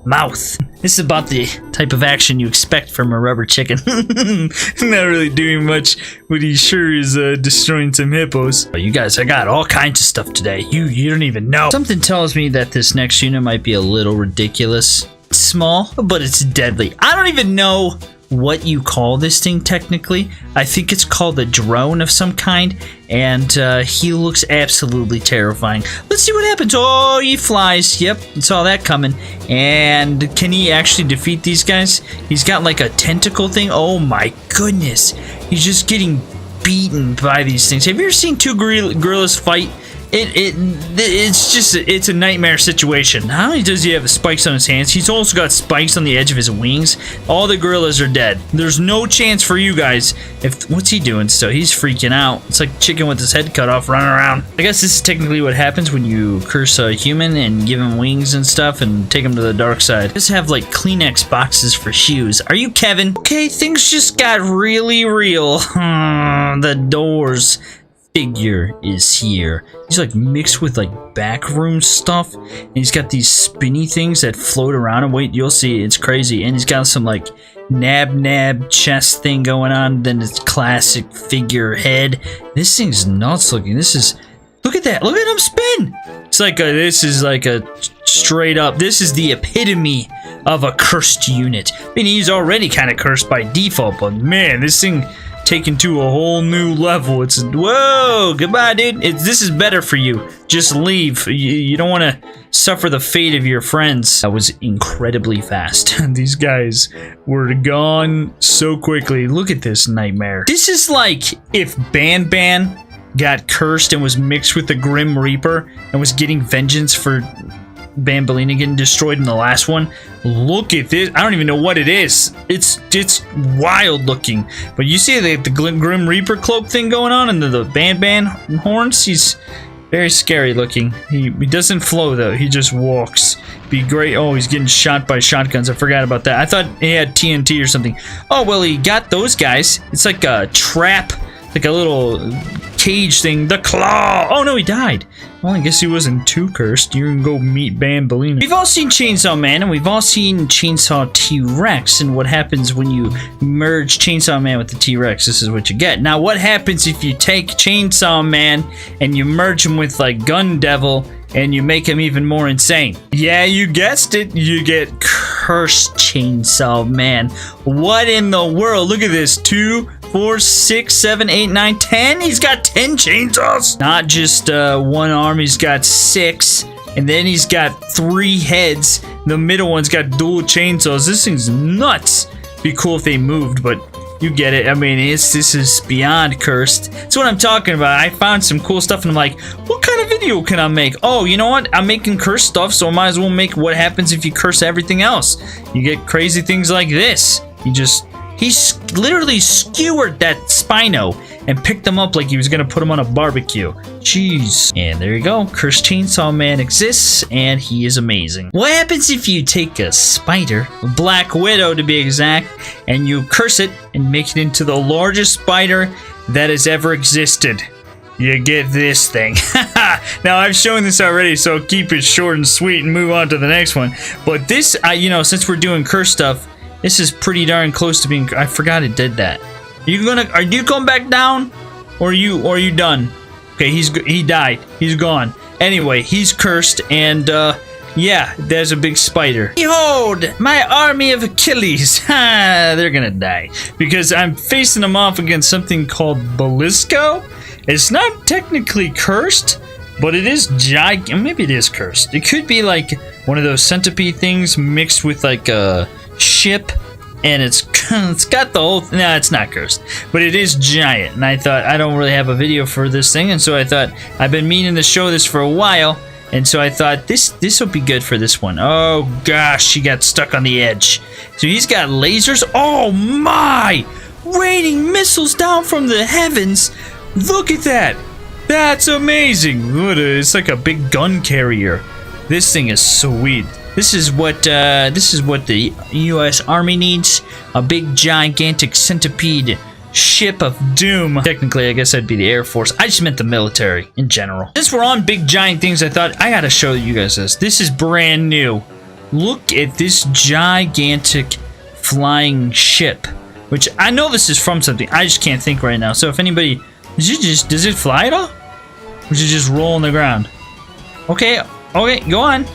mouth. This is about the type of action you expect from a rubber chicken. Not really doing much, but he sure is destroying some hippos. But you guys, I got all kinds of stuff today. You don't even know. Something tells me that this next unit might be a little ridiculous. It's small, but it's deadly. I don't even know what you call this thing technically. I think it's called a drone of some kind, and he looks absolutely terrifying. Let's see what happens. Oh, he flies. Yep, saw that coming. And can he actually defeat these guys? He's got like a tentacle thing. Oh my goodness, he's just getting beaten by these things. Have you ever seen two gorillas fight? It's a nightmare situation. Not only does he have spikes on his hands, he's also got spikes on the edge of his wings. All the gorillas are dead. There's no chance for you guys. What's he doing? So he's freaking out. It's like chicken with his head cut off running around. I guess this is technically what happens when you curse a human and give him wings and stuff and take him to the dark side. Just have like Kleenex boxes for shoes. Are you Kevin? Okay, things just got really real. The Doors figure is here. He's like mixed with like backroom stuff, and he's got these spinny things that float around, and wait, you'll see, it's crazy. And he's got some like nab chest thing going on, then it's classic figure head. This thing's nuts looking. Look at that, look at him spin. It's like this is like a straight up, this is the epitome of a cursed unit. I mean, he's already kind of cursed by default, but man, this thing taken to a whole new level. It's whoa, goodbye, dude. This is better for you. Just leave. You don't want to suffer the fate of your friends. That was incredibly fast. These guys were gone so quickly. Look at this nightmare. This is like if Banban got cursed and was mixed with the Grim Reaper and was getting vengeance for Banbalina getting destroyed in the last one. Look at this. I don't even know what it is. It's wild looking. But you see the Grim Reaper cloak thing going on and the Banban horns? He's very scary looking. He doesn't flow though. He just walks. Be great. Oh, he's getting shot by shotguns. I forgot about that. I thought he had TNT or something. Oh, well, he got those guys. It's like a trap. Like a little cage thing. The claw. Oh no, he died. Well, I guess he wasn't too cursed. You can go meet Banbalina. We've all seen Chainsaw Man, and we've all seen Chainsaw T-Rex, and what happens when you merge Chainsaw Man with the T-Rex. This is what you get. Now, what happens if you take Chainsaw Man and you merge him with, like, Gun Devil, and you make him even more insane? Yeah, you guessed it. You get Cursed Chainsaw Man. What in the world? Look at this. 2, 4, 6, 7, 8, 9, 10. He's got 10 chainsaws. Not just one arm, he's got 6. And then he's got 3 heads. The middle one's got dual chainsaws. This thing's nuts. Be cool if they moved, but you get it. I mean, this is beyond cursed. That's what I'm talking about. I found some cool stuff and I'm like, what kind of video can I make? Oh, you know what? I'm making cursed stuff, so I might as well make what happens if you curse everything else. You get crazy things like this. He literally skewered that Spino and picked them up like he was gonna put them on a barbecue. Jeez. And there you go. Cursed Chainsaw Man exists, and he is amazing. What happens if you take a spider, Black Widow to be exact, and you curse it and make it into the largest spider that has ever existed? You get this thing. Now, I've shown this already, so keep it short and sweet and move on to the next one. But this, since we're doing curse stuff, this is pretty darn close to being. I forgot it did that. Are you going back down, or are you done? Okay, he died. He's gone. Anyway, he's cursed, and yeah, there's a big spider. Behold, my army of Achilles. They're gonna die because I'm facing them off against something called Belisco. It's not technically cursed, but it is giant. Maybe it is cursed. It could be like one of those centipede things mixed with like a ship, and it's got the whole no, it's not cursed, but it is giant. And I thought, I don't really have a video for this thing, and so I thought, I've been meaning to show this for a while, and so I thought this will be good for this one. Oh gosh, he got stuck on the edge. So he's got lasers. Oh my, raining missiles down from the heavens. Look at that. That's amazing. It's like a big gun carrier. This thing is sweet. This is what the U.S. Army needs. A big, gigantic centipede ship of doom. Technically, I guess that'd be the Air Force. I just meant the military in general. Since we're on big, giant things, I thought I gotta show you guys this. This is brand new. Look at this gigantic flying ship, which I know this is from something. I just can't think right now. So if anybody, does it fly at all? Or does it just roll on the ground? Okay, go on.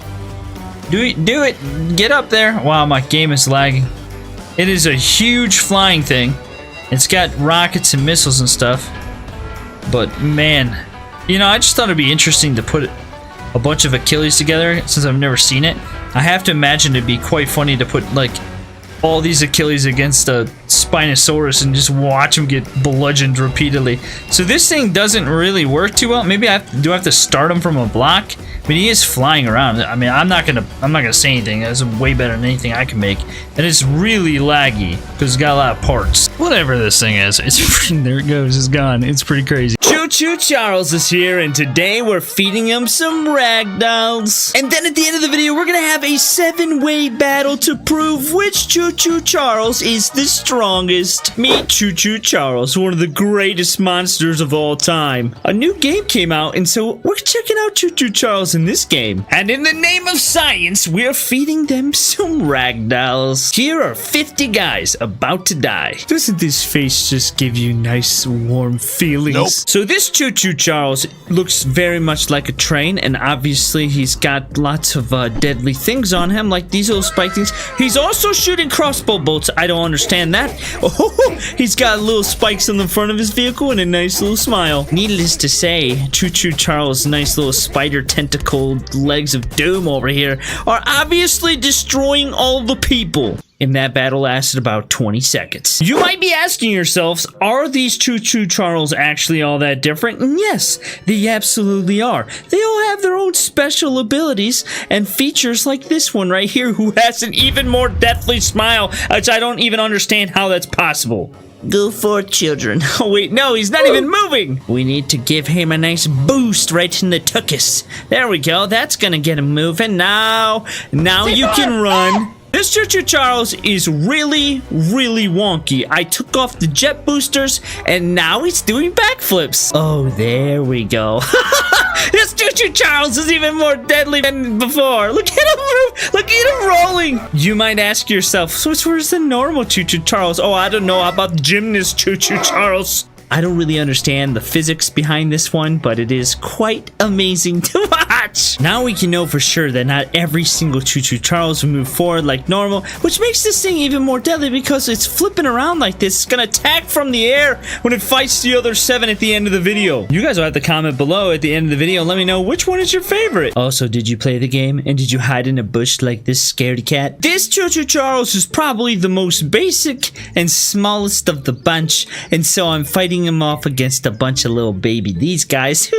Do it. Get up there. Wow, my game is lagging. It is a huge flying thing. It's got rockets and missiles and stuff. But man, you know, I just thought it'd be interesting to put a bunch of Achilles together since I've never seen it. I have to imagine it'd be quite funny to put like all these Achilles against a Spinosaurus and just watch them get bludgeoned repeatedly. So this thing doesn't really work too well. Maybe I have to start him from a block. But he is flying around. I mean, I'm not gonna say anything. That's way better than anything I can make. And it's really laggy because it's got a lot of parts. Whatever this thing is, there it goes. It's gone. It's pretty crazy. Choo Choo Charles is here, and today we're feeding him some ragdolls. And then at the end of the video, we're gonna have a 7-way battle to prove which Choo Choo Charles is the strongest. Meet Choo Choo Charles, one of the greatest monsters of all time. A new game came out, and so we're checking out Choo Choo Charles in this game. And in the name of science, we're feeding them some ragdolls. Here are 50 guys about to die. Doesn't this face just give you nice warm feelings? Nope. So this Choo Choo Charles looks very much like a train, and obviously he's got lots of deadly things on him, like these little spike things. He's also shooting crossbow bolts. I don't understand that. Oh, he's got little spikes on the front of his vehicle and a nice little smile. Needless to say, Choo Choo Charles' nice little spider tentacle legs of doom over here are obviously destroying all the people. And that battle lasted about 20 seconds. You might be asking yourselves, are these Choo Choo Charles actually all that different? And yes, they absolutely are. They all have their own special abilities and features like this one right here, who has an even more deathly smile, which I don't even understand how that's possible. Go for it, children. Oh, wait, no, he's not even moving. We need to give him a nice boost right in the tuchus. There we go. That's gonna get him moving. Now you can run. This Choo Choo Charles is really, really wonky. I took off the jet boosters, and now he's doing backflips. Oh, there we go. This Choo Choo Charles is even more deadly than before. Look at him move. Look at him rolling. You might ask yourself, so where's the normal Choo Choo Charles? Oh, I don't know. How about gymnast Choo Choo Charles? I don't really understand the physics behind this one, but it is quite amazing to watch. Now we can know for sure that not every single Choo Choo Charles will move forward like normal, which makes this thing even more deadly because it's flipping around like this. It's gonna attack from the air when it fights the other 7 at the end of the video. You guys will have to comment below at the end of the video and let me know which one is your favorite. Also, did you play the game and did you hide in a bush like this scaredy cat? This Choo Choo Charles is probably the most basic and smallest of the bunch, and so I'm fighting him off against a bunch of little baby. These guys,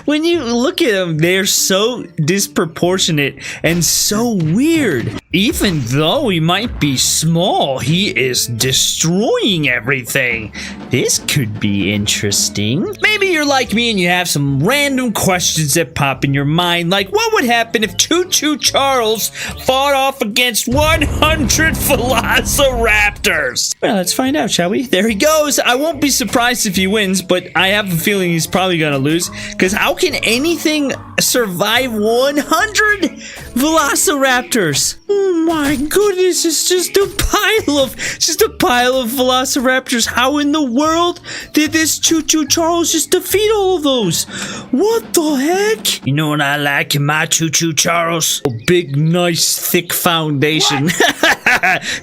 when you look at them, they're so disproportionate and so weird. Even though he might be small, he is destroying everything. This could be interesting. Maybe you're like me and you have some random questions that pop in your mind, like what would happen if Choo Choo Charles fought off against 100 velociraptors? Well, let's find out, shall we? There he goes. I won't be surprised if he wins, but I have a feeling he's probably gonna lose, because how can anything survive 100 velociraptors? Oh my goodness, it's just a pile of velociraptors. How in the world did this Choo Choo Charles just defeat all of those? What the heck? You know what I like in my Choo Choo Charles? A big, nice, thick foundation.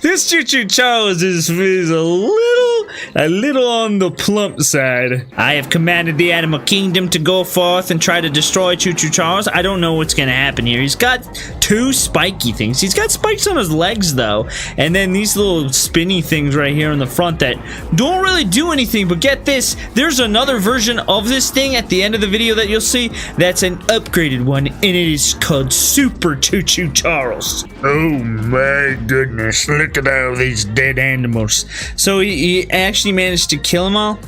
This Choo Choo Charles is a little on the plump side. I have commanded the animal kingdom to go forth and try to destroy Choo Choo Charles. I don't know what's gonna happen here. He's got 2 spiky things. He's got spikes on his legs though, and then these little spinny things right here in the front that don't really do anything. But get this, there's another version of this thing at the end of the video that you'll see that's an upgraded one, and it is called Super Choo Choo Charles. Oh my goodness, look at all these dead animals. So he actually managed to kill them all.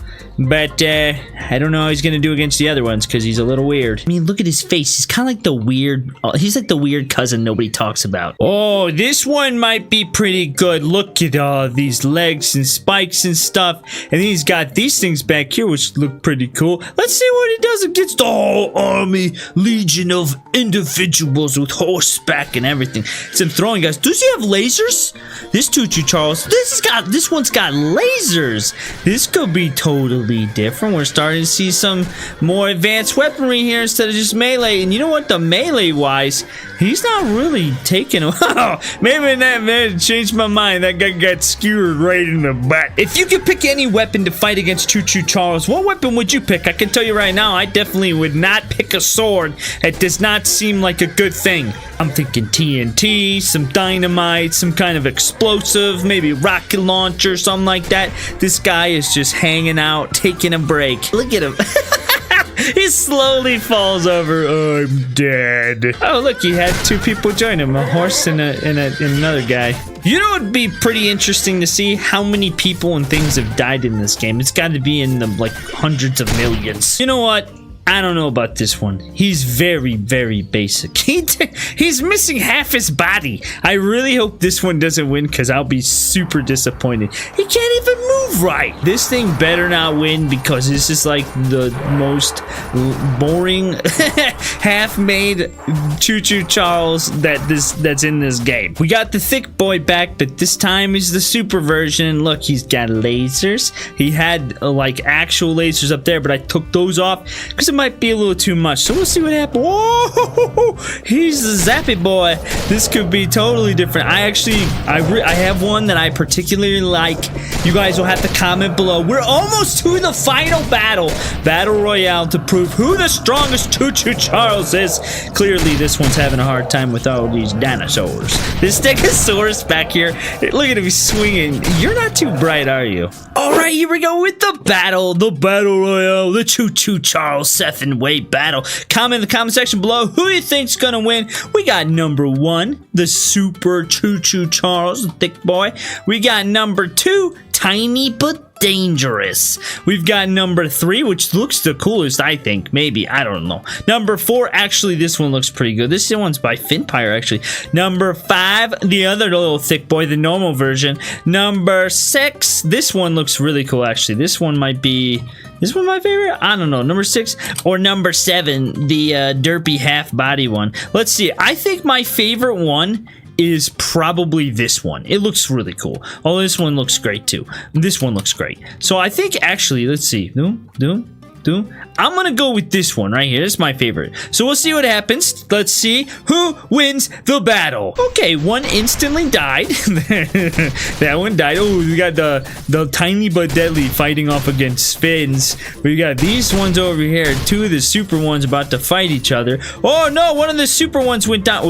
But I don't know how he's gonna do against the other ones because he's a little weird. I mean, look at his face. He's kind of like the weird. He's like the weird cousin nobody talks about. Oh, this one might be pretty good. Look at all these legs and spikes and stuff. And then he's got these things back here, which look pretty cool. Let's see what he does against the whole army, legion of individuals with horseback and everything. Some throwing guys. Does he have lasers? This Choo Choo Charles. This one's got lasers. This could be totally different. We're starting to see some more advanced weaponry here instead of just melee. And you know what? The melee wise, he's not really taking. Maybe that changed my mind. That guy got skewered right in the butt. If you could pick any weapon to fight against Choo Choo Charles, what weapon would you pick? I can tell you right now, I definitely would not pick a sword. It does not seem like a good thing. I'm thinking TNT, some dynamite, some kind of explosive, maybe rocket launcher, something like that. This guy is just hanging out, taking a break. Look at him. He slowly falls over. Oh, I'm dead. Oh, look, he had two people join him, a horse and another guy. You know, it'd be pretty interesting to see how many people and things have died in this game. It's got to be in the, like, hundreds of millions. You know what? I don't know about this one. He's very, very basic. He's missing half his body. I really hope this one doesn't win because I'll be super disappointed. He can't even move right. This thing better not win because this is like the most boring half-made Choo Choo Charles that's in this game. We got the thick boy back, but this time is the super version. Look, he's got lasers. He had like actual lasers up there, but I took those off because it might be a little too much, so we'll see what happens. Whoa, he's the zappy boy. This could be totally different. I have one that I particularly like. You guys will have to comment below. We're almost to the final battle royale to prove who the strongest Choo Choo Charles is. Clearly this one's having a hard time with all these dinosaurs. This Stegosaurus back here, look at him swinging. You're not too bright, are you? All right, here we go with the battle royale, the Choo Choo Charles Seth and Wade battle. Comment in the comment section below who you think's gonna win. We got number 1, the super Choo Choo Charles, the thick boy. We got number 2, tiny but dangerous. We've got number 3, which looks the coolest, I think. Maybe, I don't know. Number 4, actually, this one looks pretty good. This one's by Finpire, actually. Number 5, the other little thick boy, the normal version. Number 6, this one looks really cool, actually. This one might be... This one my favorite? I don't know. Number 6 or number 7, the derpy half body one. Let's see. I think my favorite one is probably this one. It looks really cool. Oh, this one looks great too. This one looks great. So I think actually, let's see. I'm gonna go with this one right here. This is my favorite. So we'll see what happens. Let's see who wins the battle. Okay, one instantly died. That one died. Oh, we got the tiny but deadly fighting off against Fins. We got these ones over here. 2 of the super ones about to fight each other. Oh no, one of the super ones went down.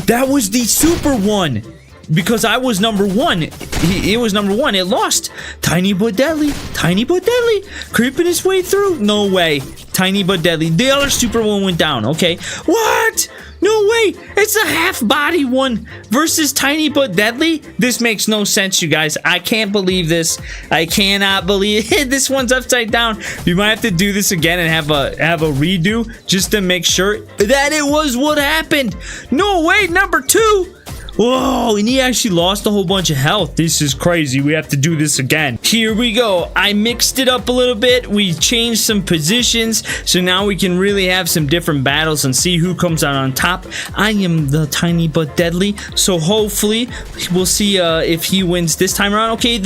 That was the super one. Because I was number 1. It was number 1. It lost. Tiny but deadly. Tiny but deadly. Creeping his way through. No way. Tiny but deadly. The other super one went down. Okay. What? No way. It's a half body one versus tiny but deadly. This makes no sense, you guys. I can't believe this. I cannot believe it. This one's upside down. You might have to do this again and have a redo just to make sure that it was what happened. No way. Number 2. Whoa, and he actually lost a whole bunch of health. This is crazy. We have to do this again. Here we go. I mixed it up a little bit. We changed some positions, so now we can really have some different battles and see who comes out on top. I am the tiny but deadly, so hopefully we'll see if he wins this time around. Okay,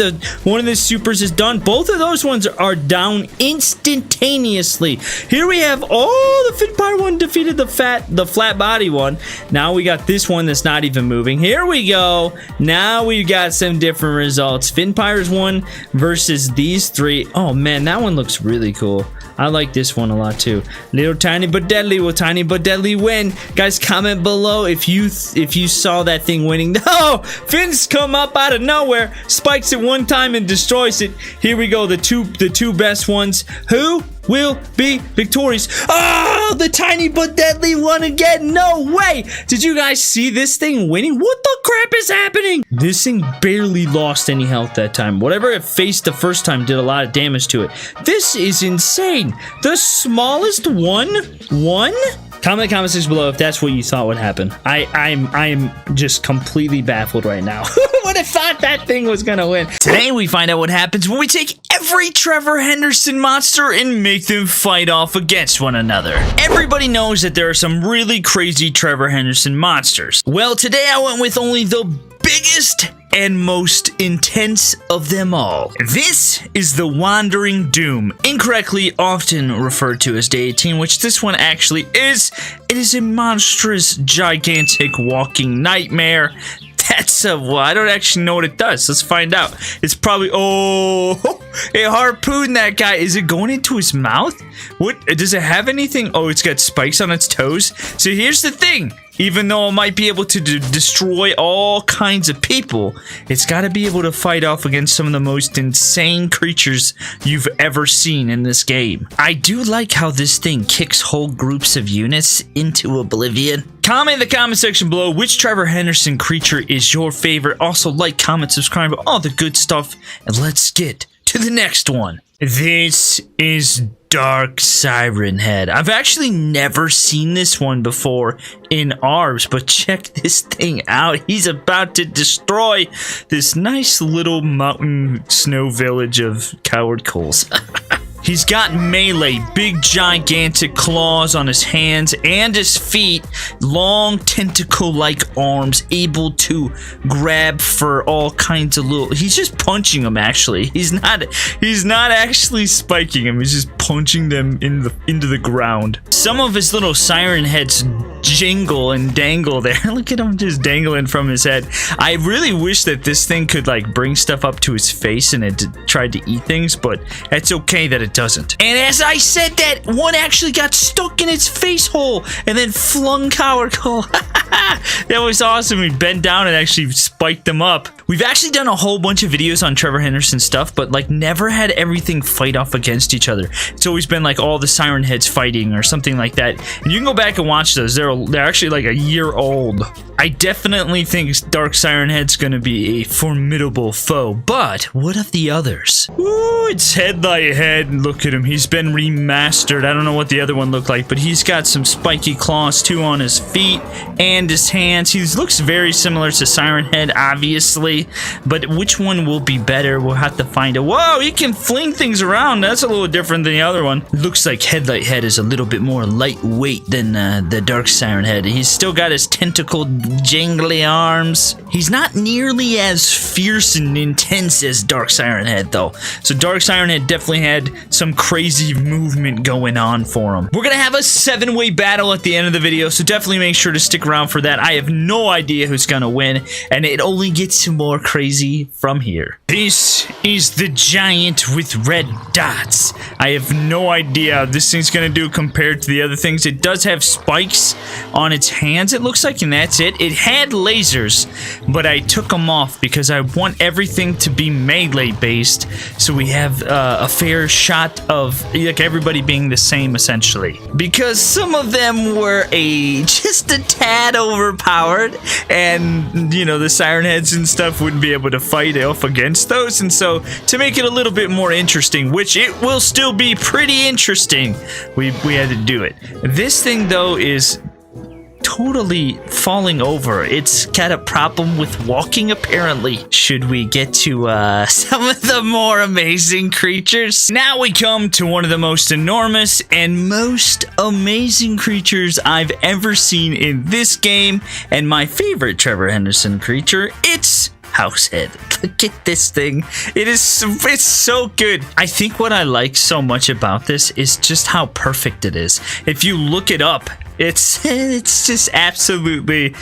one of the supers is done. Both of those ones are down instantaneously. Here we have, oh, the Finpire one defeated the flat body one. Now we got this one that's not even moving. Here we go. Now we've got some different results. Finpire's one versus these 3. Oh man, that one looks really cool. I like this one a lot too. Little tiny but deadly. Will tiny but deadly win? Guys, comment below if you saw that thing winning. No! Fins come up out of nowhere, spikes it one time and destroys it. Here we go. The two best ones. Who will be victorious? Ah! Oh, the tiny but deadly one again. No way. Did you guys see this thing winning? What the crap is happening? This thing barely lost any health that time. Whatever it faced the first time did a lot of damage to it. This is insane. The smallest one won? Comment in the comment section below if that's what you thought would happen. I'm just completely baffled right now. Who would have thought that thing was gonna win? Today we find out what happens when we take every Trevor Henderson monster and make them fight off against one another. Everybody knows that there are some really crazy Trevor Henderson monsters. Well, today I went with only the biggest and most intense of them all. This is the Wandering Doom, incorrectly often referred to as Day 18, which this one actually is. It is a monstrous, gigantic walking nightmare. That's well, I don't actually know what it does. Let's find out. It's probably, oh, it harpooned that guy. Is it going into his mouth? What, does it have anything? Oh, it's got spikes on its toes. So here's the thing. Even though it might be able to destroy all kinds of people, it's got to be able to fight off against some of the most insane creatures you've ever seen in this game. I do like how this thing kicks whole groups of units into oblivion. Comment in the comment section below which Trevor Henderson creature is your favorite. Also, like, comment, subscribe, all the good stuff. And let's get to the next one. This is Dark Siren Head. I've actually never seen this one before in ours, but check this thing out. He's about to destroy this nice little mountain snow village of coward coals. He's got melee, big gigantic claws on his hands and his feet, long tentacle-like arms, able to grab for all kinds of little. He's just punching them. Actually, he's not actually spiking them. He's just punching them into the ground. Some of his little siren heads jingle and dangle there. Look at him just dangling from his head. I really wish that this thing could like bring stuff up to his face and it tried to eat things, but it's okay that it doesn't. And as I said, that one actually got stuck in its face hole and then flung coward coal. That was awesome. We bent down and actually spiked them up. We've actually done a whole bunch of videos on Trevor Henderson stuff, but like never had everything fight off against each other. It's always been like all the siren heads fighting or something like that. And you can go back and watch those. They're actually like a year old. I definitely think Dark Siren Head's gonna be a formidable foe, but what of the others? Ooh, it's Headlight Head. Look at him. He's been remastered. I don't know what the other one looked like, but he's got some spiky claws too on his feet and his hands. He looks very similar to Siren Head, obviously, but which one will be better? We'll have to find out. Whoa, he can fling things around. That's a little different than the other one. Looks like Headlight Head is a little bit more lightweight than the Dark Siren Head. He's still got his tentacle jingly arms. He's not nearly as fierce and intense as Dark Siren Head though. So Dark Siren Head definitely had some crazy movement going on for him. We're gonna have a 7-way battle at the end of the video, so definitely make sure to stick around for that. I have no idea who's gonna win, and it only gets more crazy from here. This is the giant with red dots. I have no idea how this thing's gonna do compared to the other things. It does have spikes on its hands, it looks like, and that's it. It had lasers, but I took them off because I want everything to be melee based, so we have a fair shot of like everybody being the same essentially. Because some of them were just a tad overpowered, and you know the siren heads and stuff wouldn't be able to fight off against those, and so to make it a little bit more interesting, which it will still be pretty interesting, we had to do it. This thing though is totally falling over. It's got a problem with walking apparently. Should we get to some of the more amazing creatures? Now we come to one of the most enormous and most amazing creatures I've ever seen in this game, and my favorite Trevor Henderson creature. It's Househead. Look at this thing. It's so good. I think what I like so much about this is just how perfect it is. If you look it up, it's just absolutely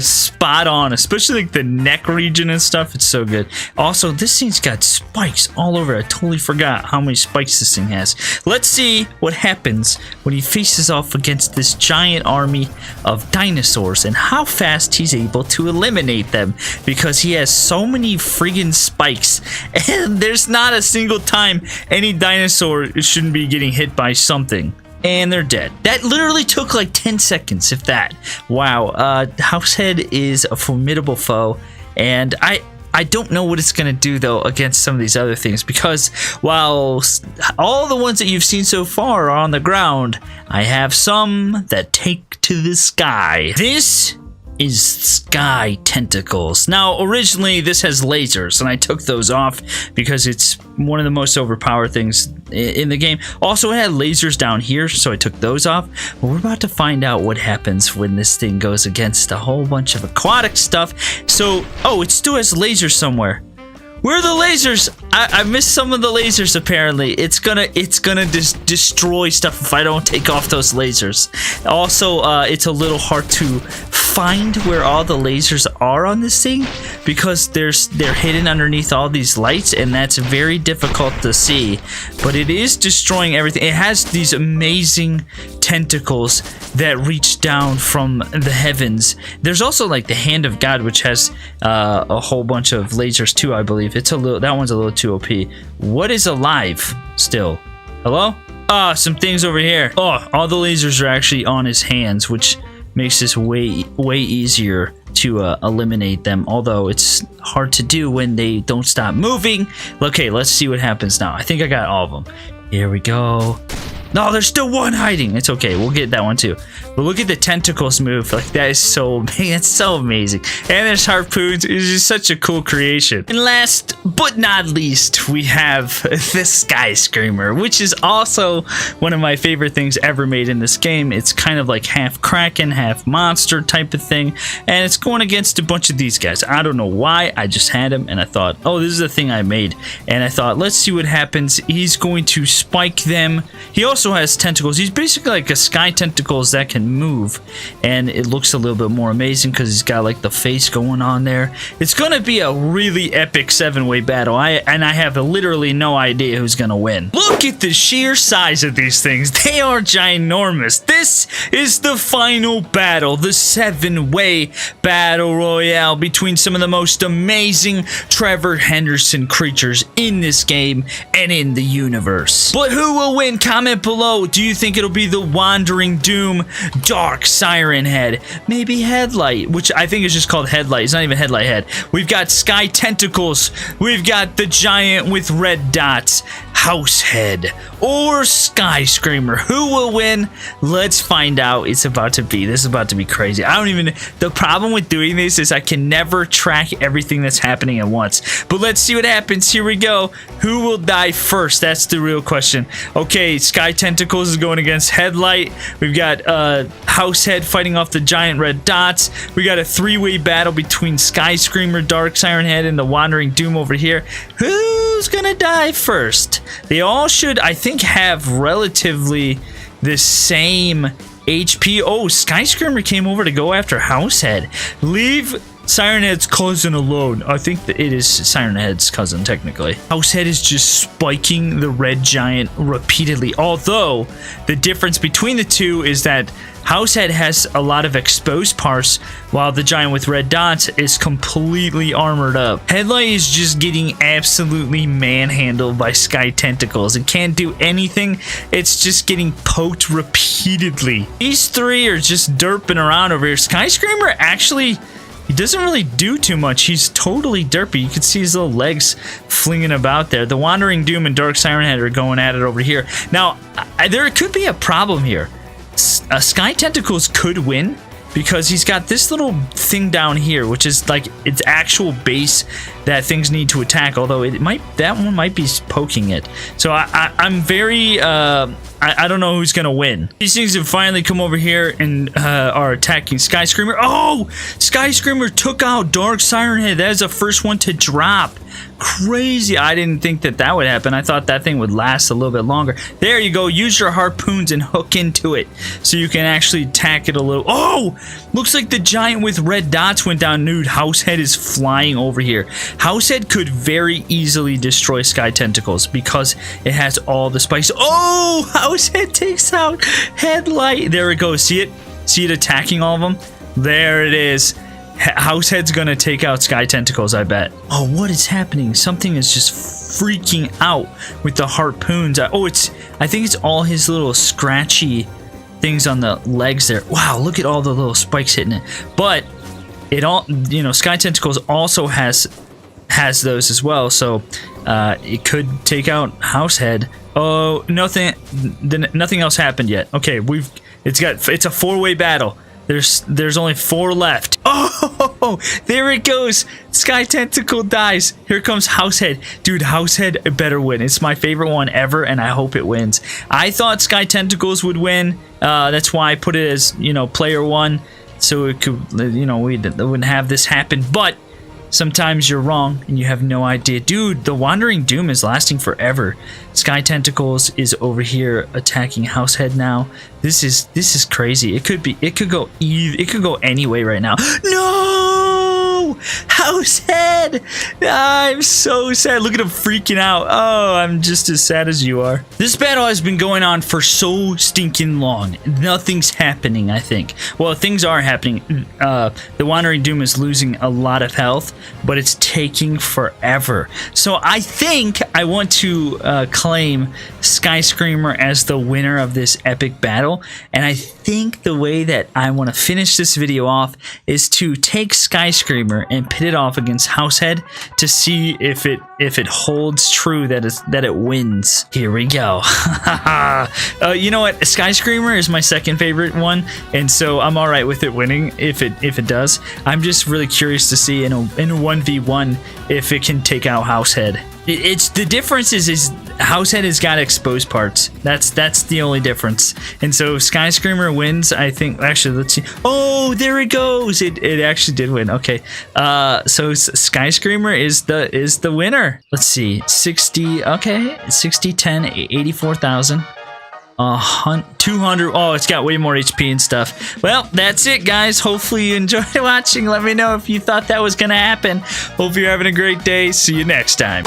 spot on, especially like the neck region and stuff. It's so good. Also, this thing's got spikes all over. I totally forgot how many spikes this thing has. Let's see what happens when he faces off against this giant army of dinosaurs and how fast he's able to eliminate them, because he has so many friggin' spikes and there's not a single time any dinosaur shouldn't be getting hit by something. and they're dead. That literally took like 10 seconds, if that. Wow, Househead is a formidable foe, and I don't know what it's going to do, though, against some of these other things, because while all the ones that you've seen so far are on the ground, I have some that take to the sky. This is sky tentacles. Now, originally, this has lasers, and I took those off because it's one of the most overpowered things in the game. Also, it had lasers down here, so I took those off. But we're about to find out what happens when this thing goes against a whole bunch of aquatic stuff. So, oh, it still has lasers somewhere. Where are the lasers? I missed some of the lasers, apparently. It's gonna destroy stuff if I don't take off those lasers. Also, it's a little hard to find where all the lasers are on this thing because they're hidden underneath all these lights, and that's very difficult to see. But it is destroying everything. It has these amazing tentacles that reach down from the heavens. There's also like the hand of God, which has a whole bunch of lasers too, I believe. That one's a little too OP. What is alive still? Hello? Ah, some things over here. Oh, all the lasers are actually on his hands, which makes this way easier to eliminate them, although it's hard to do when they don't stop moving. Okay, let's see what happens now. I think I got all of them. Here we go. No, there's still one hiding. It's okay. We'll get that one too. But look at the tentacles move. Like, that is so, it's so amazing. And there's harpoons. It's just such a cool creation. And last but not least, we have the Sky Screamer, which is also one of my favorite things ever made in this game. It's kind of like half Kraken, half monster type of thing. And it's going against a bunch of these guys. I don't know why. I just had him and I thought, oh, this is the thing I made. And I thought, let's see what happens. He's going to spike them. He also has tentacles. He's basically like a sky tentacles that can move, and it looks a little bit more amazing because he's got like the face going on there. It's gonna be a really epic 7-way battle. I have literally no idea who's gonna win. Look at the sheer size of these things. They are ginormous. This is the final battle, the 7-way battle royale between some of the most amazing Trevor Henderson creatures in this game and in the universe. But who will win? Comment below. Do you think it'll be the Wandering Doom, Dark Siren Head, maybe Headlight, which I think is just called Headlight. It's not even Headlight Head. We've got Sky Tentacles. We've got the giant with red dots, Househead, or Sky Screamer. Who will win? Let's find out. This is about to be crazy. The problem with doing this is I can never track everything that's happening at once. But let's see what happens. Here we go. Who will die first? That's the real question. Okay, Sky Tentacles is going against Headlight. We've got Househead fighting off the giant red dots. We got a 3-way battle between Sky Screamer, Dark Siren Head, and the Wandering Doom over here. Who's gonna die first? They all should, I think, have relatively the same HP. Oh, Sky Screamer came over to go after Househead. Leave Siren Head's cousin alone. I think that it is Siren Head's cousin, technically. Househead is just spiking the red giant repeatedly. Although, the difference between the two is that Househead has a lot of exposed parts, while the giant with red dots is completely armored up. Headlight is just getting absolutely manhandled by Sky Tentacles. It can't do anything. It's just getting poked repeatedly. These three are just derping around over here. Sky Screamer actually, he doesn't really do too much. He's totally derpy. You can see his little legs flinging about there. The Wandering Doom and Dark Siren Head are going at it over here. Now, there could be a problem here. Sky Tentacles could win because he's got this little thing down here, which is like its actual base that things need to attack, although that one might be poking it. So I'm very I don't know who's gonna win. These things have finally come over here and are attacking Sky Screamer. Oh, Sky Screamer took out Dark Siren Head. That is the first one to drop. Crazy. I didn't think that would happen. I thought that thing would last a little bit longer. There you go. Use your harpoons and hook into it so you can actually attack it a little. Oh, looks like the giant with red dots went down. Nude. Househead is flying over here. Househead could very easily destroy Sky Tentacles because it has all the spikes. Oh, Househead takes out Headlight. There it goes. See it? See it attacking all of them? There it is. Househead's gonna take out Sky Tentacles, I bet. Oh, what is happening? Something is just freaking out with the harpoons. Oh, I think it's all his little scratchy things on the legs there. Wow, look at all the little spikes hitting it. But it all, Sky Tentacles also has those as well, so it could take out Househead. Oh, nothing else happened yet. Okay, it's a 4-way battle. There's only 4 left. Oh, there it goes. Sky Tentacle dies. Here comes Househead. Dude, Househead better win. It's my favorite one ever, and I hope it wins. I thought Sky Tentacles would win. That's why I put it as, player 1, so it could, we wouldn't have this happen. But sometimes you're wrong and you have no idea. Dude, the Wandering Doom is lasting forever. Sky Tentacles is over here attacking Househead now. This is crazy. It could go any way right now. No! Househead! I'm so sad. Look at him freaking out. Oh, I'm just as sad as you are. This battle has been going on for so stinking long. Nothing's happening, I think. Well, things are happening. The Wandering Doom is losing a lot of health, but it's taking forever. So I think I want to claim Sky Screamer as the winner of this epic battle, and I think the way that I want to finish this video off is to take Sky Screamer and pit it off against Househead to see if it holds true that it wins. Here we go. You know what? Sky Screamer is my second favorite one, and so I'm all right with it winning if it does. I'm just really curious to see in a 1v1 if it can take out Househead. It's the difference is Househead has got exposed parts. That's the only difference. And so if Sky Screamer wins, I think. Actually, let's see. Oh, there it goes. It actually did win. Okay. So Sky Screamer is the winner. Let's see. 60. Okay. 60, 10, 84,000. 200. Oh, it's got way more HP and stuff. Well, that's it, guys. Hopefully you enjoyed watching. Let me know if you thought that was gonna happen. Hope you're having a great day. See you next time.